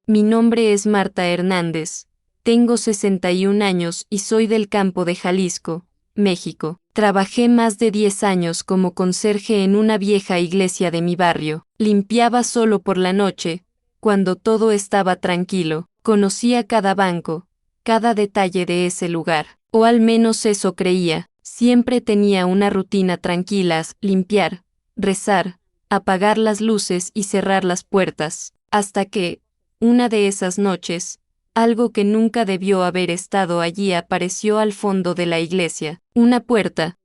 Mi nombre es Marta Hernández. Tengo 61 años y soy del campo de Jalisco, México. Trabajé más de 10 años como conserje en una vieja iglesia de mi barrio. Limpiaba solo por la noche, cuando todo estaba tranquilo. Conocía cada banco, cada detalle de ese lugar. O al menos eso creía. Siempre tenía una rutina tranquila: limpiar, rezar, apagar las luces y cerrar las puertas. Hasta que, una de esas noches, algo que nunca debió haber estado allí apareció al fondo de la iglesia. Una puerta,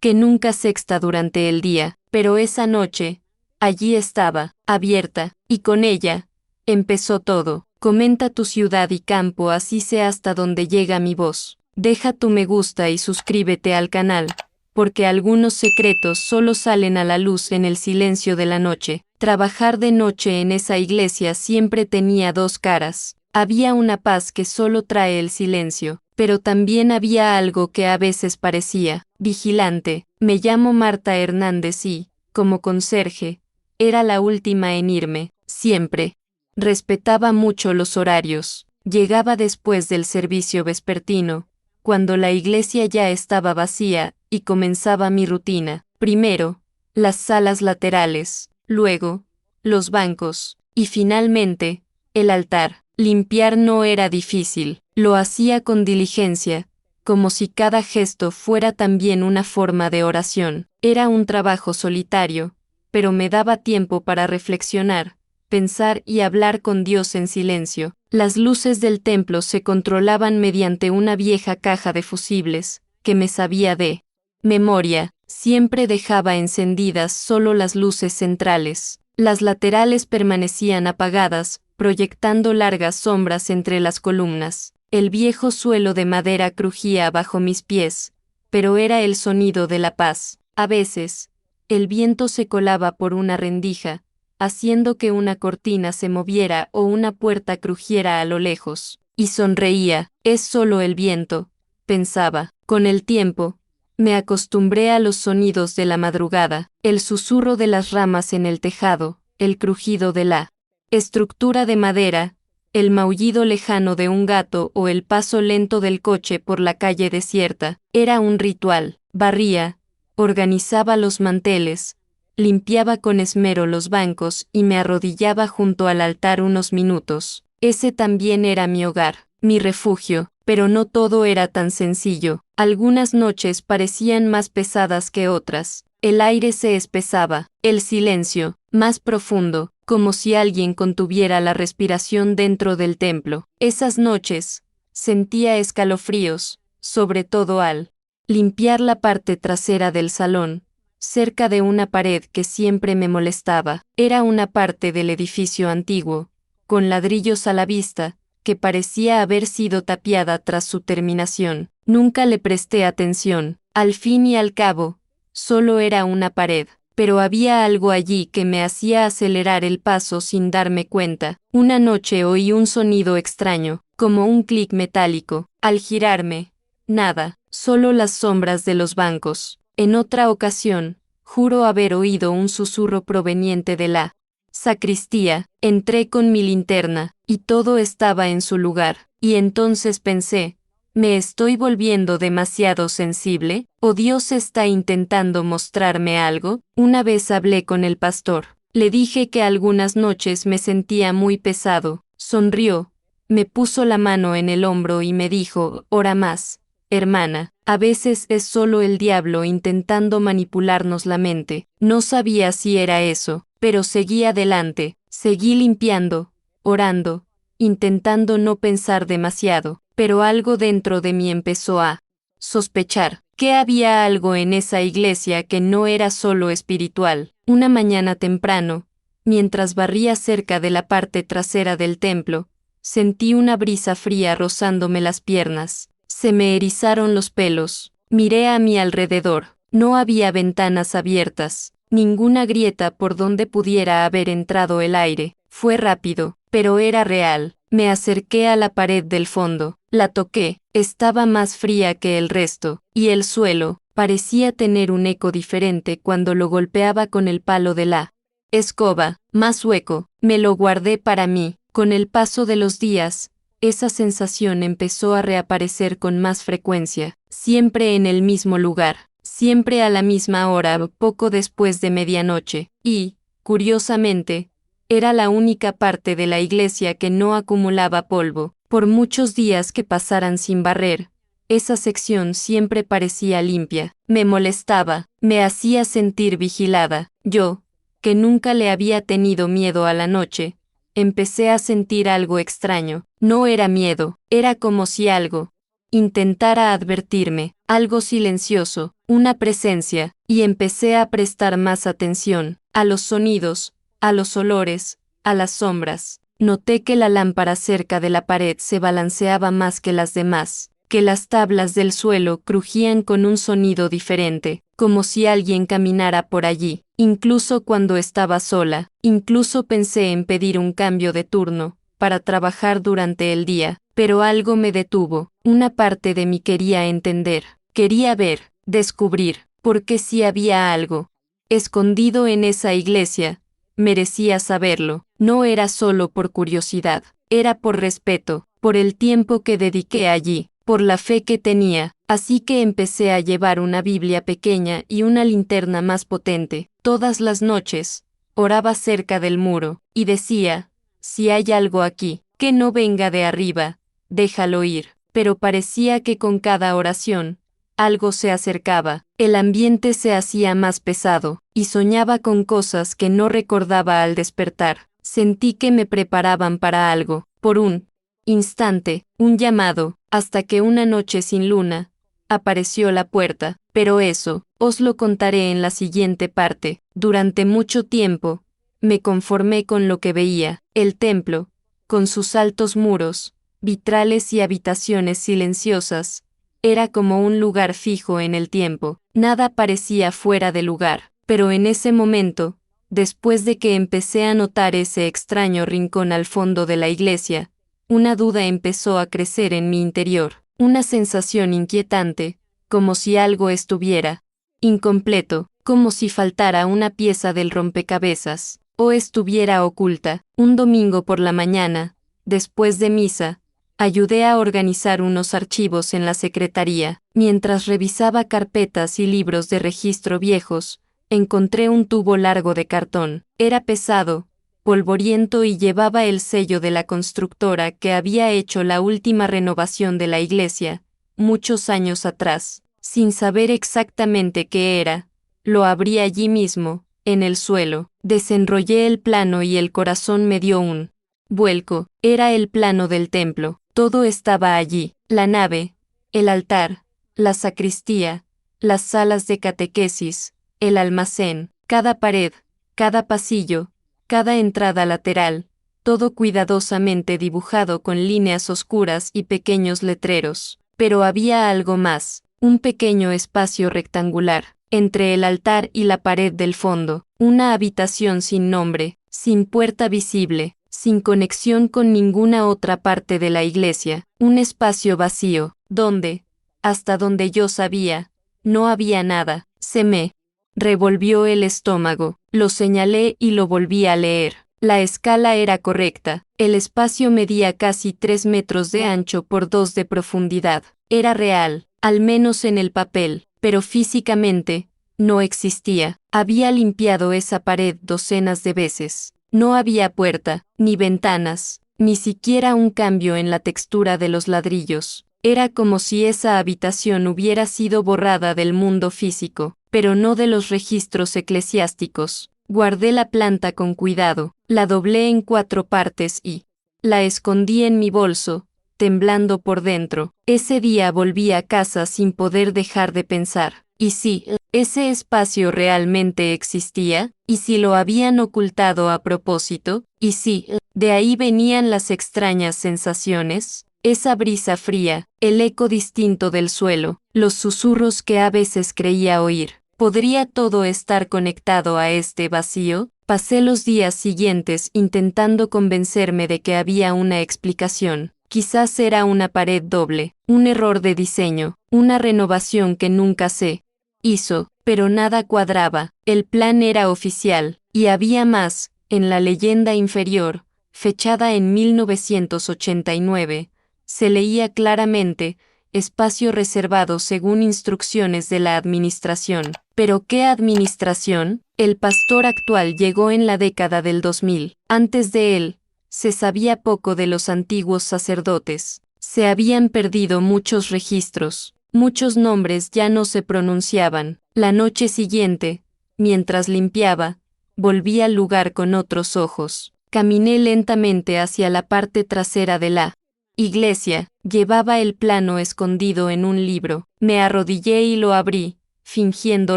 que nunca sexta durante el día, pero esa noche, allí estaba, abierta, y con ella, empezó todo. Comenta tu ciudad y campo, así sea hasta donde llega mi voz. Deja tu me gusta y suscríbete al canal, porque algunos secretos solo salen a la luz en el silencio de la noche. Trabajar de noche en esa iglesia siempre tenía dos caras. Había una paz que solo trae el silencio, pero también había algo que a veces parecía vigilante. Me llamo Marta Hernández y, como conserje, era la última en irme, siempre. Respetaba mucho los horarios. Llegaba después del servicio vespertino, cuando la iglesia ya estaba vacía, y comenzaba mi rutina. Primero, las salas laterales, luego, los bancos, y finalmente, el altar. Limpiar no era difícil, lo hacía con diligencia, como si cada gesto fuera también una forma de oración. Era un trabajo solitario, pero me daba tiempo para reflexionar, pensar y hablar con Dios en silencio. Las luces del templo se controlaban mediante una vieja caja de fusibles, que me sabía de memoria. Siempre dejaba encendidas solo las luces centrales. Las laterales permanecían apagadas, proyectando largas sombras entre las columnas. El viejo suelo de madera crujía bajo mis pies, pero era el sonido de la paz. A veces, el viento se colaba por una rendija, haciendo que una cortina se moviera o una puerta crujiera a lo lejos. Y sonreía. Es solo el viento, pensaba. Con el tiempo, me acostumbré a los sonidos de la madrugada, el susurro de las ramas en el tejado, el crujido de la estructura de madera, el maullido lejano de un gato o el paso lento del coche por la calle desierta. Era un ritual. Barría, organizaba los manteles, limpiaba con esmero los bancos y me arrodillaba junto al altar unos minutos. Ese también era mi hogar, mi refugio, pero no todo era tan sencillo. Algunas noches parecían más pesadas que otras. El aire se espesaba, el silencio, más profundo, como si alguien contuviera la respiración dentro del templo. Esas noches, sentía escalofríos, sobre todo al limpiar la parte trasera del salón, cerca de una pared que siempre me molestaba. Era una parte del edificio antiguo, con ladrillos a la vista, que parecía haber sido tapiada tras su terminación. Nunca le presté atención. Al fin y al cabo, solo era una pared, pero había algo allí que me hacía acelerar el paso sin darme cuenta. Una noche oí un sonido extraño, como un clic metálico. Al girarme, nada, solo las sombras de los bancos. En otra ocasión, juro haber oído un susurro proveniente de la sacristía. Entré con mi linterna, y todo estaba en su lugar. Y entonces pensé, ¿me estoy volviendo demasiado sensible? ¿O Dios está intentando mostrarme algo? Una vez hablé con el pastor. Le dije que algunas noches me sentía muy pesado. Sonrió, me puso la mano en el hombro y me dijo, ora más, hermana. A veces es solo el diablo intentando manipularnos la mente. No sabía si era eso, pero seguí adelante, seguí limpiando, orando, intentando no pensar demasiado, pero algo dentro de mí empezó a sospechar que había algo en esa iglesia que no era solo espiritual. Una mañana temprano, mientras barría cerca de la parte trasera del templo, sentí una brisa fría rozándome las piernas. Se me erizaron los pelos. Miré a mi alrededor. No había ventanas abiertas, ninguna grieta por donde pudiera haber entrado el aire. Fue rápido, pero era real. Me acerqué a la pared del fondo. La toqué. Estaba más fría que el resto, y el suelo parecía tener un eco diferente cuando lo golpeaba con el palo de la escoba. Más hueco. Me lo guardé para mí. Con el paso de los días, esa sensación empezó a reaparecer con más frecuencia, siempre en el mismo lugar, siempre a la misma hora, poco después de medianoche, y, curiosamente, era la única parte de la iglesia que no acumulaba polvo. Por muchos días que pasaran sin barrer, esa sección siempre parecía limpia. Me molestaba, me hacía sentir vigilada. Yo, que nunca le había tenido miedo a la noche, empecé a sentir algo extraño. No era miedo, era como si algo intentara advertirme, algo silencioso, una presencia, y empecé a prestar más atención a los sonidos, a los olores, a las sombras. Noté que la lámpara cerca de la pared se balanceaba más que las demás, que las tablas del suelo crujían con un sonido diferente, como si alguien caminara por allí. Incluso cuando estaba sola, incluso pensé en pedir un cambio de turno, para trabajar durante el día, pero algo me detuvo. Una parte de mí quería entender, quería ver, descubrir, porque si había algo escondido en esa iglesia, merecía saberlo. No era solo por curiosidad, era por respeto, por el tiempo que dediqué allí, por la fe que tenía. Así que empecé a llevar una Biblia pequeña y una linterna más potente. Todas las noches, oraba cerca del muro, y decía, si hay algo aquí, que no venga de arriba, déjalo ir. Pero parecía que con cada oración, algo se acercaba, el ambiente se hacía más pesado, y soñaba con cosas que no recordaba al despertar. Sentí que me preparaban para algo, por un instante, un llamado, hasta que una noche sin luna, apareció la puerta, pero eso, os lo contaré en la siguiente parte. Durante mucho tiempo, me conformé con lo que veía, el templo, con sus altos muros, vitrales y habitaciones silenciosas, era como un lugar fijo en el tiempo, nada parecía fuera de lugar, pero en ese momento, después de que empecé a notar ese extraño rincón al fondo de la iglesia, una duda empezó a crecer en mi interior, una sensación inquietante, como si algo estuviera incompleto, como si faltara una pieza del rompecabezas, o estuviera oculta. Un domingo por la mañana, después de misa, ayudé a organizar unos archivos en la secretaría. Mientras revisaba carpetas y libros de registro viejos, encontré un tubo largo de cartón. Era pesado, polvoriento y llevaba el sello de la constructora que había hecho la última renovación de la iglesia, muchos años atrás. Sin saber exactamente qué era, lo abrí allí mismo, en el suelo. Desenrollé el plano y el corazón me dio un vuelco. Era el plano del templo. Todo estaba allí: la nave, el altar, la sacristía, las salas de catequesis, el almacén, cada pared, cada pasillo, cada entrada lateral, todo cuidadosamente dibujado con líneas oscuras y pequeños letreros. Pero había algo más, un pequeño espacio rectangular, entre el altar y la pared del fondo, una habitación sin nombre, sin puerta visible, sin conexión con ninguna otra parte de la iglesia, un espacio vacío, donde, hasta donde yo sabía, no había nada. Se me revolvió el estómago, lo señalé y lo volví a leer. La escala era correcta, el espacio medía casi 3 metros de ancho por 2 de profundidad. Era real, al menos en el papel, pero físicamente, no existía. Había limpiado esa pared docenas de veces. No había puerta, ni ventanas, ni siquiera un cambio en la textura de los ladrillos. Era como si esa habitación hubiera sido borrada del mundo físico, pero no de los registros eclesiásticos. Guardé la planta con cuidado, la doblé en 4 partes y la escondí en mi bolso, temblando por dentro. Ese día volví a casa sin poder dejar de pensar. ¿Y si ese espacio realmente existía? ¿Y si lo habían ocultado a propósito? ¿Y si de ahí venían las extrañas sensaciones? Esa brisa fría, el eco distinto del suelo, los susurros que a veces creía oír. ¿Podría todo estar conectado a este vacío? Pasé los días siguientes intentando convencerme de que había una explicación. Quizás era una pared doble, un error de diseño, una renovación que nunca se hizo, pero nada cuadraba. El plan era oficial, y había más. En la leyenda inferior, fechada en 1989, se leía claramente, espacio reservado según instrucciones de la administración. ¿Pero qué administración? El pastor actual llegó en la década del 2000. Antes de él, se sabía poco de los antiguos sacerdotes. Se habían perdido muchos registros. Muchos nombres ya no se pronunciaban. La noche siguiente, mientras limpiaba, volví al lugar con otros ojos. Caminé lentamente hacia la parte trasera de la iglesia. Llevaba el plano escondido en un libro. Me arrodillé y lo abrí, fingiendo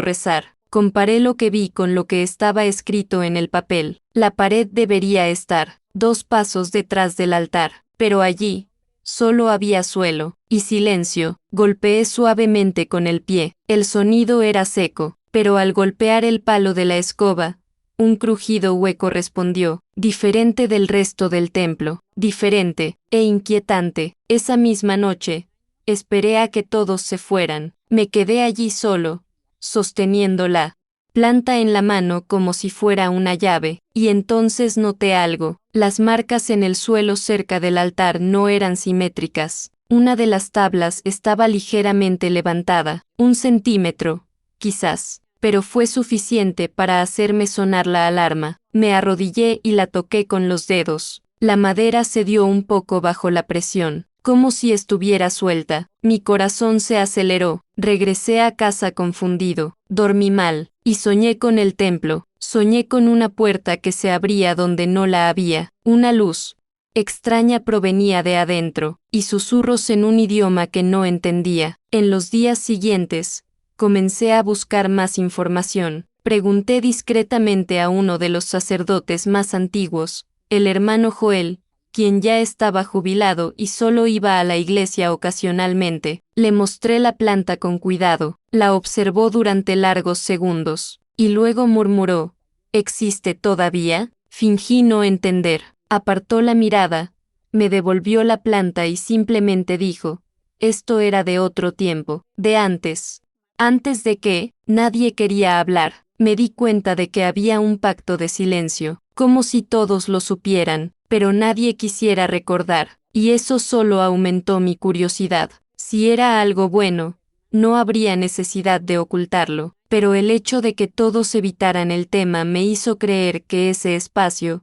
rezar. Comparé lo que vi con lo que estaba escrito en el papel. La pared debería estar 2 pasos detrás del altar, pero allí solo había suelo y silencio. Golpeé suavemente con el pie. El sonido era seco, pero al golpear el palo de la escoba, un crujido hueco respondió, diferente del resto del templo, diferente e inquietante. Esa misma noche, esperé a que todos se fueran. Me quedé allí solo, sosteniendo la planta en la mano como si fuera una llave, y entonces noté algo. Las marcas en el suelo cerca del altar no eran simétricas. Una de las tablas estaba ligeramente levantada, 1 centímetro, quizás, pero fue suficiente para hacerme sonar la alarma. Me arrodillé y la toqué con los dedos. La madera cedió un poco bajo la presión, como si estuviera suelta. Mi corazón se aceleró. Regresé a casa confundido. Dormí mal, y soñé con el templo. Soñé con una puerta que se abría donde no la había. Una luz extraña provenía de adentro, y susurros en un idioma que no entendía. En los días siguientes, comencé a buscar más información. Pregunté discretamente a uno de los sacerdotes más antiguos, el hermano Joel, quien ya estaba jubilado y solo iba a la iglesia ocasionalmente. Le mostré la planta con cuidado, la observó durante largos segundos, y luego murmuró, ¿existe todavía? Fingí no entender. Apartó la mirada, me devolvió la planta y simplemente dijo, esto era de otro tiempo, de antes. Antes de que nadie quería hablar, me di cuenta de que había un pacto de silencio, como si todos lo supieran, pero nadie quisiera recordar, y eso solo aumentó mi curiosidad. Si era algo bueno, no habría necesidad de ocultarlo, pero el hecho de que todos evitaran el tema me hizo creer que ese espacio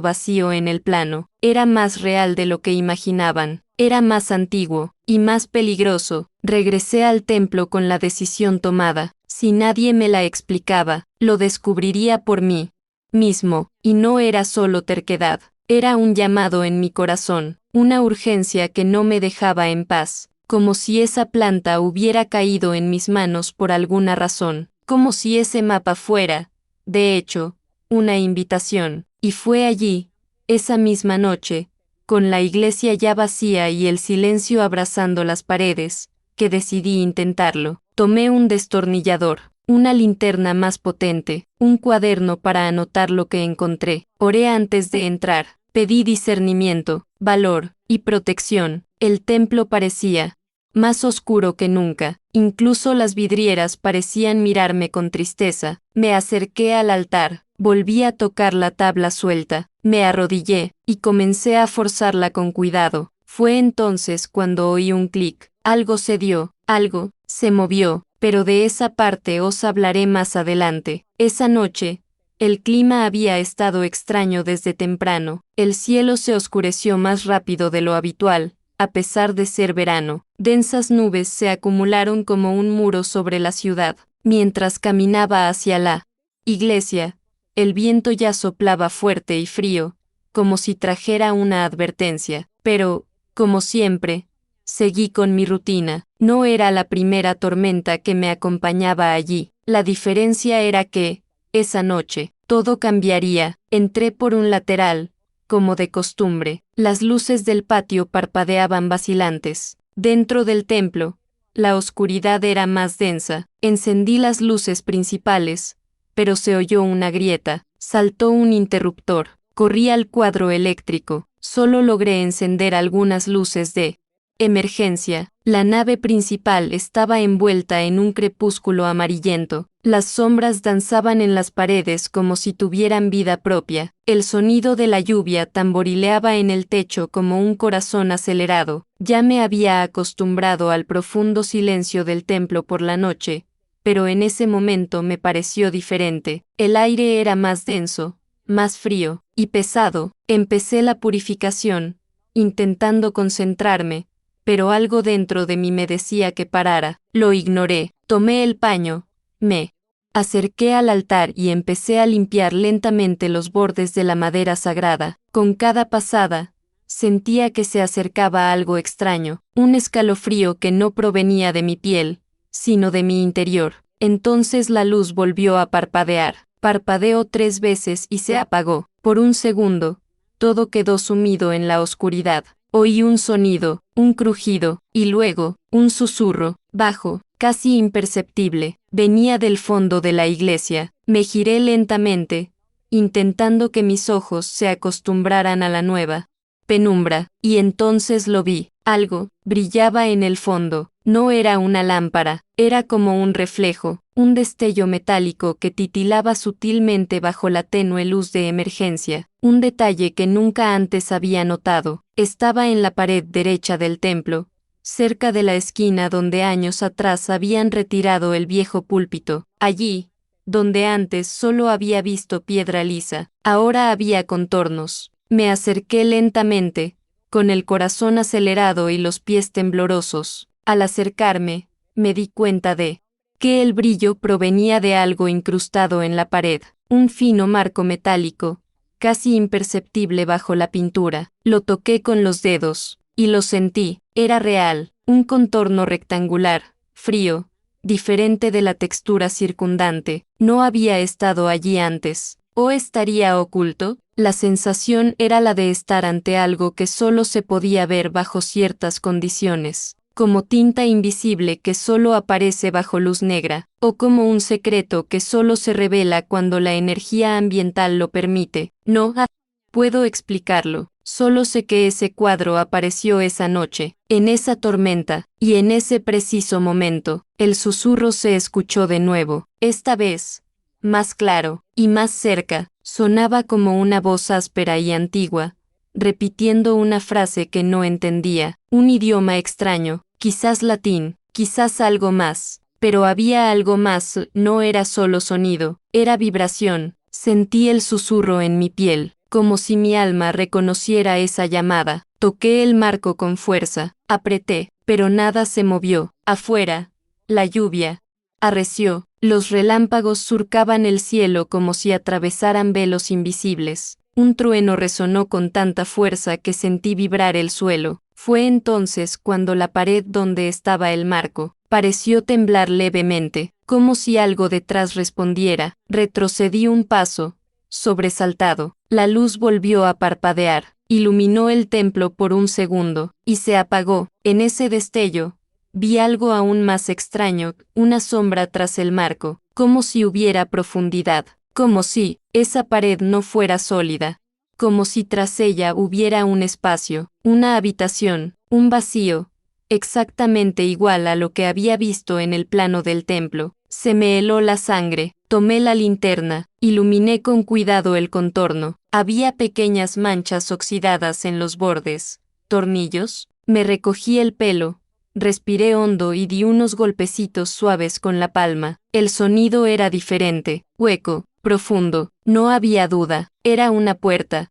vacío en el plano, era más real de lo que imaginaban. Era más antiguo y más peligroso. Regresé al templo con la decisión tomada. Si nadie me la explicaba, lo descubriría por mí mismo, y no era solo terquedad. Era un llamado en mi corazón, una urgencia que no me dejaba en paz, como si esa planta hubiera caído en mis manos por alguna razón, como si ese mapa fuera, de hecho, una invitación. Y fue allí, esa misma noche, con la iglesia ya vacía y el silencio abrazando las paredes, que decidí intentarlo. Tomé un destornillador, una linterna más potente, un cuaderno para anotar lo que encontré. Oré antes de entrar, pedí discernimiento, valor y protección. El templo parecía más oscuro que nunca, incluso las vidrieras parecían mirarme con tristeza. Me acerqué al altar, volví a tocar la tabla suelta, me arrodillé, y comencé a forzarla con cuidado. Fue entonces cuando oí un clic, algo cedió, algo se movió, pero de esa parte os hablaré más adelante. Esa noche, el clima había estado extraño desde temprano, el cielo se oscureció más rápido de lo habitual, a pesar de ser verano. Densas nubes se acumularon como un muro sobre la ciudad. Mientras caminaba hacia la iglesia, el viento ya soplaba fuerte y frío, como si trajera una advertencia, pero, como siempre, seguí con mi rutina. No era la primera tormenta que me acompañaba allí. La diferencia era que, esa noche, todo cambiaría. Entré por un lateral, como de costumbre. Las luces del patio parpadeaban vacilantes. Dentro del templo, la oscuridad era más densa. Encendí las luces principales, pero se oyó una grieta. Saltó un interruptor. Corrí al cuadro eléctrico. Solo logré encender algunas luces de emergencia. La nave principal estaba envuelta en un crepúsculo amarillento. Las sombras danzaban en las paredes como si tuvieran vida propia. El sonido de la lluvia tamborileaba en el techo como un corazón acelerado. Ya me había acostumbrado al profundo silencio del templo por la noche, pero en ese momento me pareció diferente. El aire era más denso, más frío y pesado. Empecé la purificación, intentando concentrarme, pero algo dentro de mí me decía que parara. Lo ignoré. Tomé el paño. Me acerqué al altar y empecé a limpiar lentamente los bordes de la madera sagrada. Con cada pasada, sentía que se acercaba algo extraño, un escalofrío que no provenía de mi piel, sino de mi interior. Entonces la luz volvió a parpadear. Parpadeó 3 veces y se apagó. Por un segundo, todo quedó sumido en la oscuridad. Oí un sonido, un crujido, y luego, un susurro, bajo, casi imperceptible, venía del fondo de la iglesia. Me giré lentamente, intentando que mis ojos se acostumbraran a la nueva penumbra, y entonces lo vi. Algo brillaba en el fondo. No era una lámpara, era como un reflejo, un destello metálico que titilaba sutilmente bajo la tenue luz de emergencia. Un detalle que nunca antes había notado. Estaba en la pared derecha del templo, cerca de la esquina donde años atrás habían retirado el viejo púlpito. Allí, donde antes solo había visto piedra lisa, ahora había contornos. Me acerqué lentamente, con el corazón acelerado y los pies temblorosos. Al acercarme, me di cuenta de que el brillo provenía de algo incrustado en la pared, un fino marco metálico, casi imperceptible bajo la pintura. Lo toqué con los dedos, y lo sentí. Era real, un contorno rectangular, frío, diferente de la textura circundante. No había estado allí antes. ¿O estaría oculto? La sensación era la de estar ante algo que solo se podía ver bajo ciertas condiciones, como tinta invisible que solo aparece bajo luz negra, o como un secreto que solo se revela cuando la energía ambiental lo permite. No puedo explicarlo, solo sé que ese cuadro apareció esa noche, en esa tormenta, y en ese preciso momento, el susurro se escuchó de nuevo, esta vez más claro, y más cerca, sonaba como una voz áspera y antigua, repitiendo una frase que no entendía, un idioma extraño, quizás latín, quizás algo más, pero había algo más, no era solo sonido, era vibración. Sentí el susurro en mi piel, como si mi alma reconociera esa llamada. Toqué el marco con fuerza, apreté, pero nada se movió. Afuera, la lluvia arreció. Los relámpagos surcaban el cielo como si atravesaran velos invisibles. Un trueno resonó con tanta fuerza que sentí vibrar el suelo. Fue entonces cuando la pared donde estaba el marco pareció temblar levemente, como si algo detrás respondiera. Retrocedí un paso, sobresaltado. La luz volvió a parpadear, iluminó el templo por un segundo, y se apagó. En ese destello, vi algo aún más extraño, una sombra tras el marco, como si hubiera profundidad, como si esa pared no fuera sólida, como si tras ella hubiera un espacio, una habitación, un vacío, exactamente igual a lo que había visto en el plano del templo. Se me heló la sangre, tomé la linterna, iluminé con cuidado el contorno. Había pequeñas manchas oxidadas en los bordes, tornillos. Me recogí el pelo, respiré hondo y di unos golpecitos suaves con la palma. El sonido era diferente, hueco, profundo. No había duda, era una puerta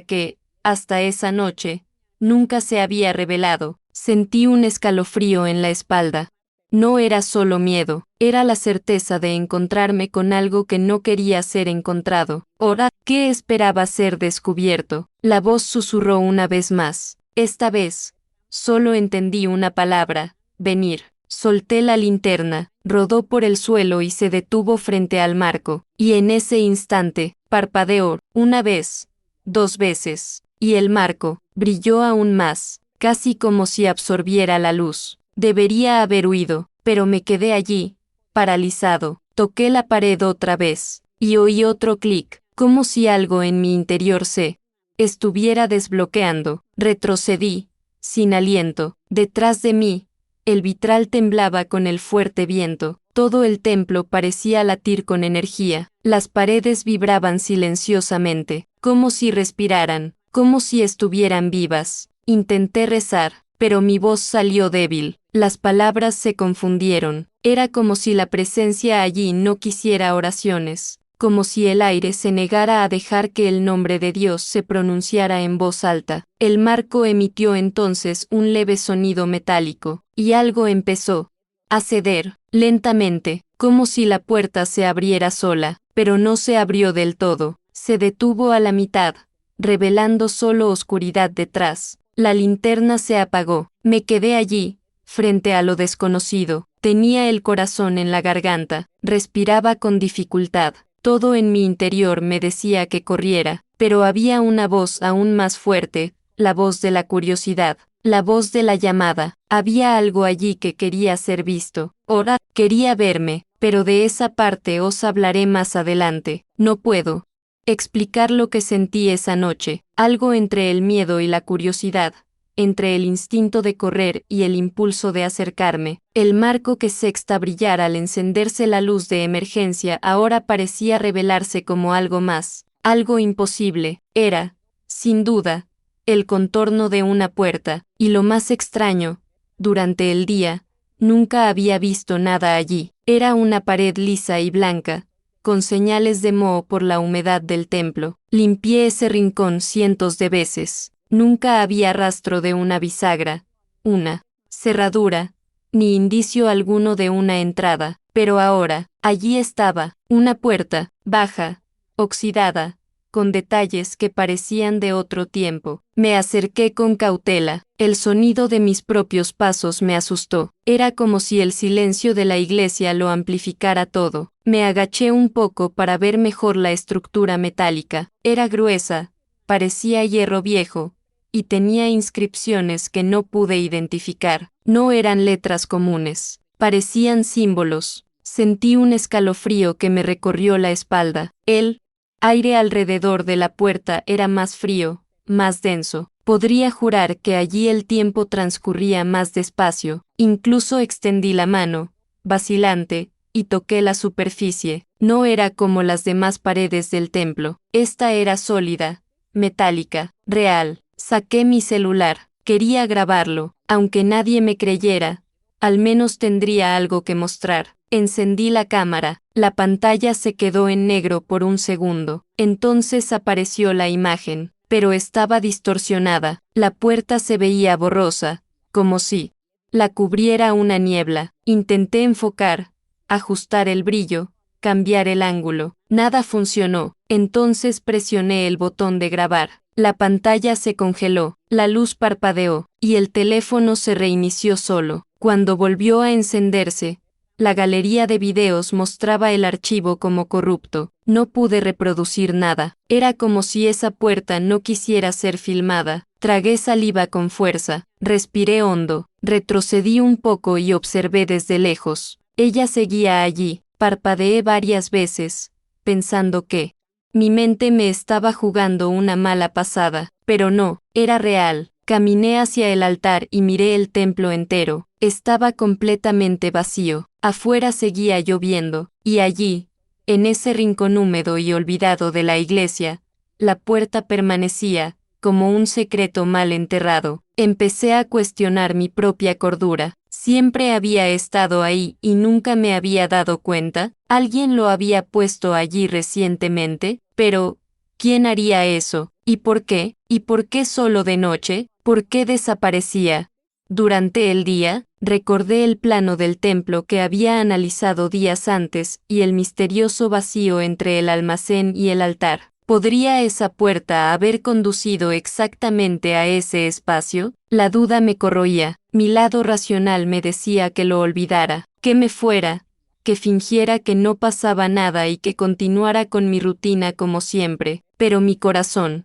que, hasta esa noche, nunca se había revelado. Sentí un escalofrío en la espalda. No era solo miedo, era la certeza de encontrarme con algo que no quería ser encontrado. Ahora, ¿qué esperaba ser descubierto? La voz susurró una vez más. Esta vez, solo entendí una palabra, venir. Solté la linterna, rodó por el suelo y se detuvo frente al marco, y en ese instante, parpadeó, una vez, 2 veces, y el marco brilló aún más, casi como si absorbiera la luz. Debería haber huido, pero me quedé allí, paralizado. Toqué la pared otra vez, y oí otro clic, como si algo en mi interior se estuviera desbloqueando. Retrocedí, sin aliento. Detrás de mí, el vitral temblaba con el fuerte viento. Todo el templo parecía latir con energía. Las paredes vibraban silenciosamente, como si respiraran, como si estuvieran vivas. Intenté rezar, pero mi voz salió débil. Las palabras se confundieron. Era como si la presencia allí no quisiera oraciones, como si el aire se negara a dejar que el nombre de Dios se pronunciara en voz alta. El marco emitió entonces un leve sonido metálico, y algo empezó a ceder, lentamente, como si la puerta se abriera sola, pero no se abrió del todo. Se detuvo a la mitad, revelando solo oscuridad detrás. La linterna se apagó. Me quedé allí, frente a lo desconocido. Tenía el corazón en la garganta, respiraba con dificultad. Todo en mi interior me decía que corriera, pero había una voz aún más fuerte, la voz de la curiosidad, la voz de la llamada. Había algo allí que quería ser visto. Ahora, quería verme, pero de esa parte os hablaré más adelante. No puedo explicar lo que sentí esa noche, algo entre el miedo y la curiosidad, entre el instinto de correr y el impulso de acercarme. El marco que sexta brillar al encenderse la luz de emergencia ahora parecía revelarse como algo más, algo imposible. Era, sin duda, el contorno de una puerta, y lo más extraño, durante el día, nunca había visto nada allí. Era una pared lisa y blanca, con señales de moho por la humedad del templo. Limpié ese rincón cientos de veces. Nunca había rastro de una bisagra, una cerradura, ni indicio alguno de una entrada, pero ahora, allí estaba, una puerta, baja, oxidada, con detalles que parecían de otro tiempo. Me acerqué con cautela. El sonido de mis propios pasos me asustó. Era como si el silencio de la iglesia lo amplificara todo. Me agaché un poco para ver mejor la estructura metálica. Era gruesa, parecía hierro viejo, y tenía inscripciones que no pude identificar. No eran letras comunes, parecían símbolos. Sentí un escalofrío que me recorrió la espalda. El aire alrededor de la puerta era más frío, más denso. Podría jurar que allí el tiempo transcurría más despacio. Incluso extendí la mano, vacilante, y toqué la superficie. No era como las demás paredes del templo. Esta era sólida, metálica, real. Saqué mi celular. Quería grabarlo, aunque nadie me creyera. Al menos tendría algo que mostrar. Encendí la cámara. La pantalla se quedó en negro por un segundo. Entonces apareció la imagen, pero estaba distorsionada. La puerta se veía borrosa, como si la cubriera una niebla. Intenté enfocar, ajustar el brillo, cambiar el ángulo. Nada funcionó. Entonces presioné el botón de grabar. La pantalla se congeló, la luz parpadeó, y el teléfono se reinició solo. Cuando volvió a encenderse, la galería de videos mostraba el archivo como corrupto. No pude reproducir nada. Era como si esa puerta no quisiera ser filmada. Tragué saliva con fuerza, respiré hondo, retrocedí un poco y observé desde lejos. Ella seguía allí. Parpadeé varias veces, pensando que mi mente me estaba jugando una mala pasada, pero no, era real. Caminé hacia el altar y miré el templo entero. Estaba completamente vacío. Afuera seguía lloviendo, y allí, en ese rincón húmedo y olvidado de la iglesia, la puerta permanecía, como un secreto mal enterrado. Empecé a cuestionar mi propia cordura. Siempre había estado ahí y nunca me había dado cuenta. Alguien lo había puesto allí recientemente, pero ¿quién haría eso? ¿Y por qué? ¿Y por qué solo de noche? ¿Por qué desaparecía? Durante el día, recordé el plano del templo que había analizado días antes y el misterioso vacío entre el almacén y el altar. ¿Podría esa puerta haber conducido exactamente a ese espacio? La duda me corroía. Mi lado racional me decía que lo olvidara, que me fuera, que fingiera que no pasaba nada y que continuara con mi rutina como siempre. Pero mi corazón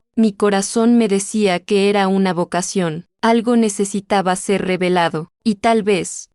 me decía que era una vocación. Algo necesitaba ser revelado, y tal vez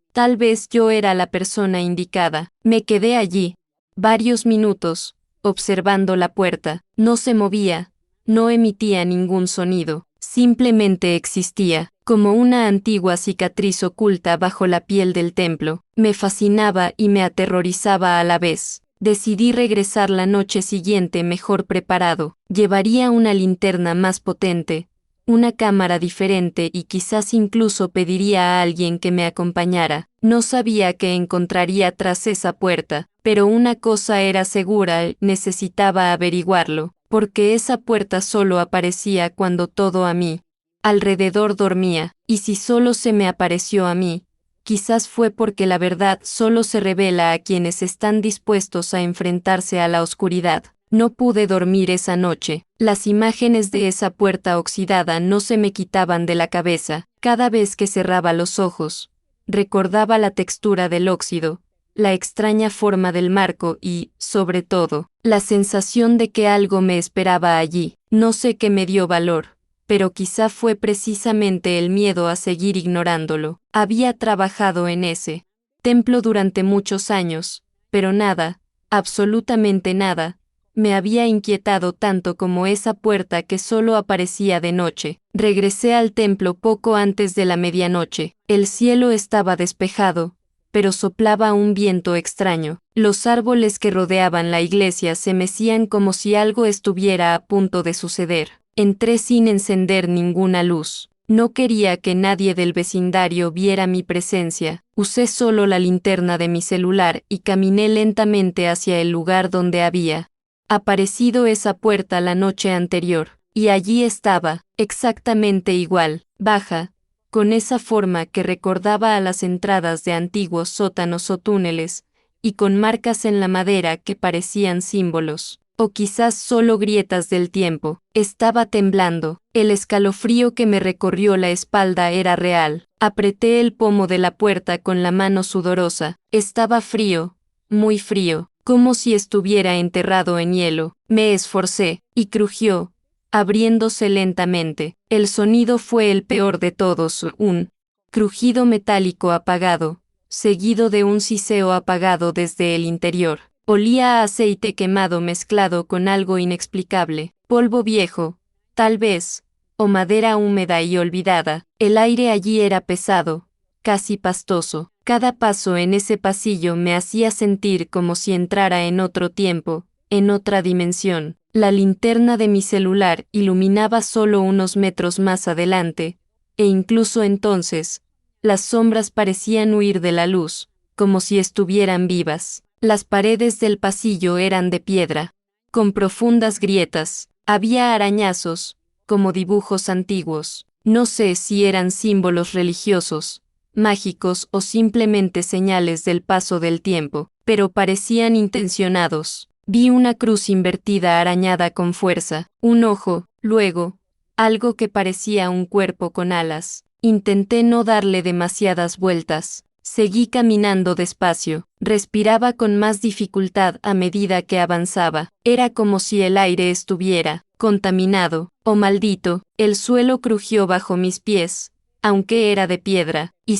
yo era la persona indicada. Me quedé allí, varios minutos, observando la puerta. No se movía, no emitía ningún sonido. simplemente existía, como una antigua cicatriz oculta bajo la piel del templo. Me fascinaba y me aterrorizaba a la vez. Decidí regresar la noche siguiente mejor preparado. Llevaría una linterna más potente, una cámara diferente y quizás incluso pediría a alguien que me acompañara. No sabía qué encontraría tras esa puerta, pero una cosa era segura, necesitaba averiguarlo, porque esa puerta solo aparecía cuando todo a mí alrededor dormía, y si solo se me apareció a mí, quizás fue porque la verdad solo se revela a quienes están dispuestos a enfrentarse a la oscuridad. No pude dormir esa noche. Las imágenes de esa puerta oxidada no se me quitaban de la cabeza. Cada vez que cerraba los ojos, recordaba la textura del óxido, la extraña forma del marco y, sobre todo, la sensación de que algo me esperaba allí. No sé qué me dio valor, pero quizá fue precisamente el miedo a seguir ignorándolo. Había trabajado en ese templo durante muchos años, pero nada, absolutamente nada, me había inquietado tanto como esa puerta que solo aparecía de noche. Regresé al templo poco antes de la medianoche. El cielo estaba despejado, pero soplaba un viento extraño. Los árboles que rodeaban la iglesia se mecían como si algo estuviera a punto de suceder. Entré sin encender ninguna luz. No quería que nadie del vecindario viera mi presencia. Usé solo la linterna de mi celular y caminé lentamente hacia el lugar donde había aparecido esa puerta la noche anterior. Y allí estaba, exactamente igual, baja, con esa forma que recordaba a las entradas de antiguos sótanos o túneles, y con marcas en la madera que parecían símbolos, o quizás solo grietas del tiempo. Estaba temblando. El escalofrío que me recorrió la espalda era real. Apreté el pomo de la puerta con la mano sudorosa. Estaba frío, muy frío, como si estuviera enterrado en hielo. Me esforcé, y crujió, abriéndose lentamente. El sonido fue el peor de todos, un crujido metálico apagado, seguido de un siseo apagado desde el interior. Olía a aceite quemado mezclado con algo inexplicable, polvo viejo, tal vez, o madera húmeda y olvidada. El aire allí era pesado, casi pastoso. Cada paso en ese pasillo me hacía sentir como si entrara en otro tiempo, en otra dimensión. La linterna de mi celular iluminaba solo unos metros más adelante, e incluso entonces, las sombras parecían huir de la luz, como si estuvieran vivas. Las paredes del pasillo eran de piedra, con profundas grietas. Había arañazos, como dibujos antiguos. No sé si eran símbolos religiosos, mágicos o simplemente señales del paso del tiempo, pero parecían intencionados. Vi una cruz invertida arañada con fuerza, un ojo, luego, algo que parecía un cuerpo con alas. Intenté no darle demasiadas vueltas. Seguí caminando despacio. Respiraba con más dificultad a medida que avanzaba. Era como si el aire estuviera contaminado o maldito. El suelo crujió bajo mis pies, aunque era de piedra, y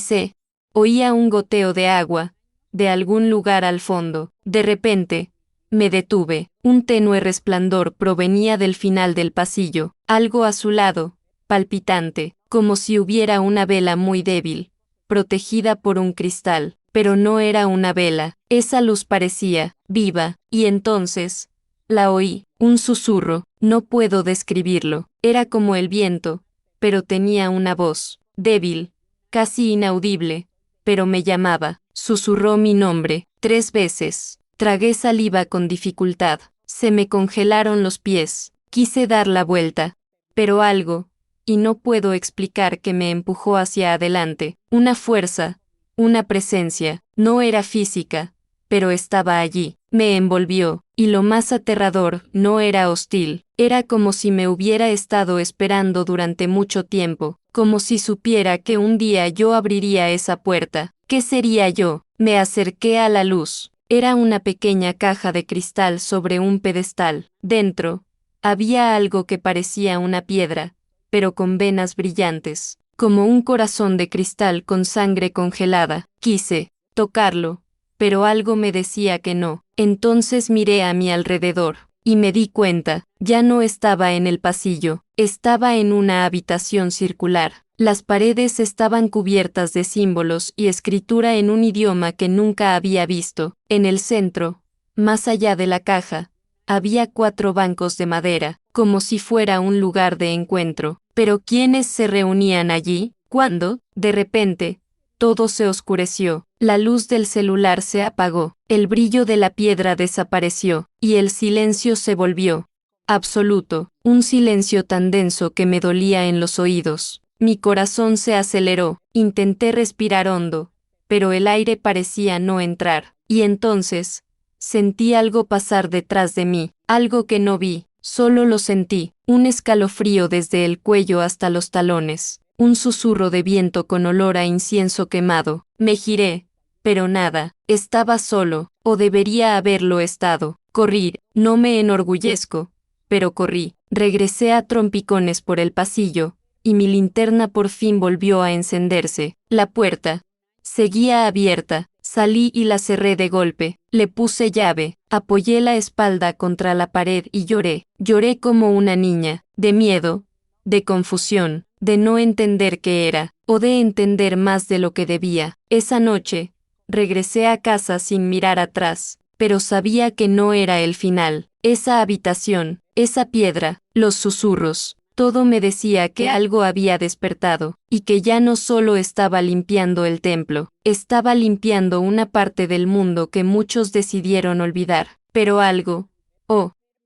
oía un goteo de agua, de algún lugar al fondo. De repente, me detuve. Un tenue resplandor provenía del final del pasillo, algo azulado, palpitante, como si hubiera una vela muy débil, protegida por un cristal, pero no era una vela. Esa luz parecía viva, y entonces la oí, un susurro, no puedo describirlo. Era como el viento, pero tenía una voz débil, casi inaudible, pero me llamaba. Susurró mi nombre 3 veces. Tragué saliva con dificultad. Se me congelaron los pies. Quise dar la vuelta, pero algo, y no puedo explicar, que me empujó hacia adelante. Una fuerza, una presencia. No era física, pero estaba allí. Me envolvió, y lo más aterrador, no era hostil. Era como si me hubiera estado esperando durante mucho tiempo, como si supiera que un día yo abriría esa puerta. ¿Qué sería yo? Me acerqué a la luz. Era una pequeña caja de cristal sobre un pedestal. Dentro, había algo que parecía una piedra, pero con venas brillantes, como un corazón de cristal con sangre congelada. Quise tocarlo, pero algo me decía que no. Entonces miré a mi alrededor, y me di cuenta, ya no estaba en el pasillo, estaba en una habitación circular. Las paredes estaban cubiertas de símbolos y escritura en un idioma que nunca había visto. En el centro, más allá de la caja, había 4 bancos de madera, como si fuera un lugar de encuentro. Pero ¿quiénes se reunían allí? Cuando, de repente, todo se oscureció, la luz del celular se apagó, el brillo de la piedra desapareció, y el silencio se volvió absoluto, un silencio tan denso que me dolía en los oídos. Mi corazón se aceleró, intenté respirar hondo, pero el aire parecía no entrar, y entonces, sentí algo pasar detrás de mí, algo que no vi, solo lo sentí, un escalofrío desde el cuello hasta los talones, un susurro de viento con olor a incienso quemado. Me giré, pero nada, estaba solo, o debería haberlo estado. Corrí, no me enorgullezco, pero corrí, regresé a trompicones por el pasillo, y mi linterna por fin volvió a encenderse. La puerta seguía abierta. Salí y la cerré de golpe, le puse llave, apoyé la espalda contra la pared y lloré. Lloré como una niña, de miedo, de confusión, de no entender qué era, o de entender más de lo que debía. Esa noche, regresé a casa sin mirar atrás, pero sabía que no era el final. Esa habitación, esa piedra, los susurros, todo me decía que algo había despertado, y que ya no solo estaba limpiando el templo, estaba limpiando una parte del mundo que muchos decidieron olvidar. Pero algo,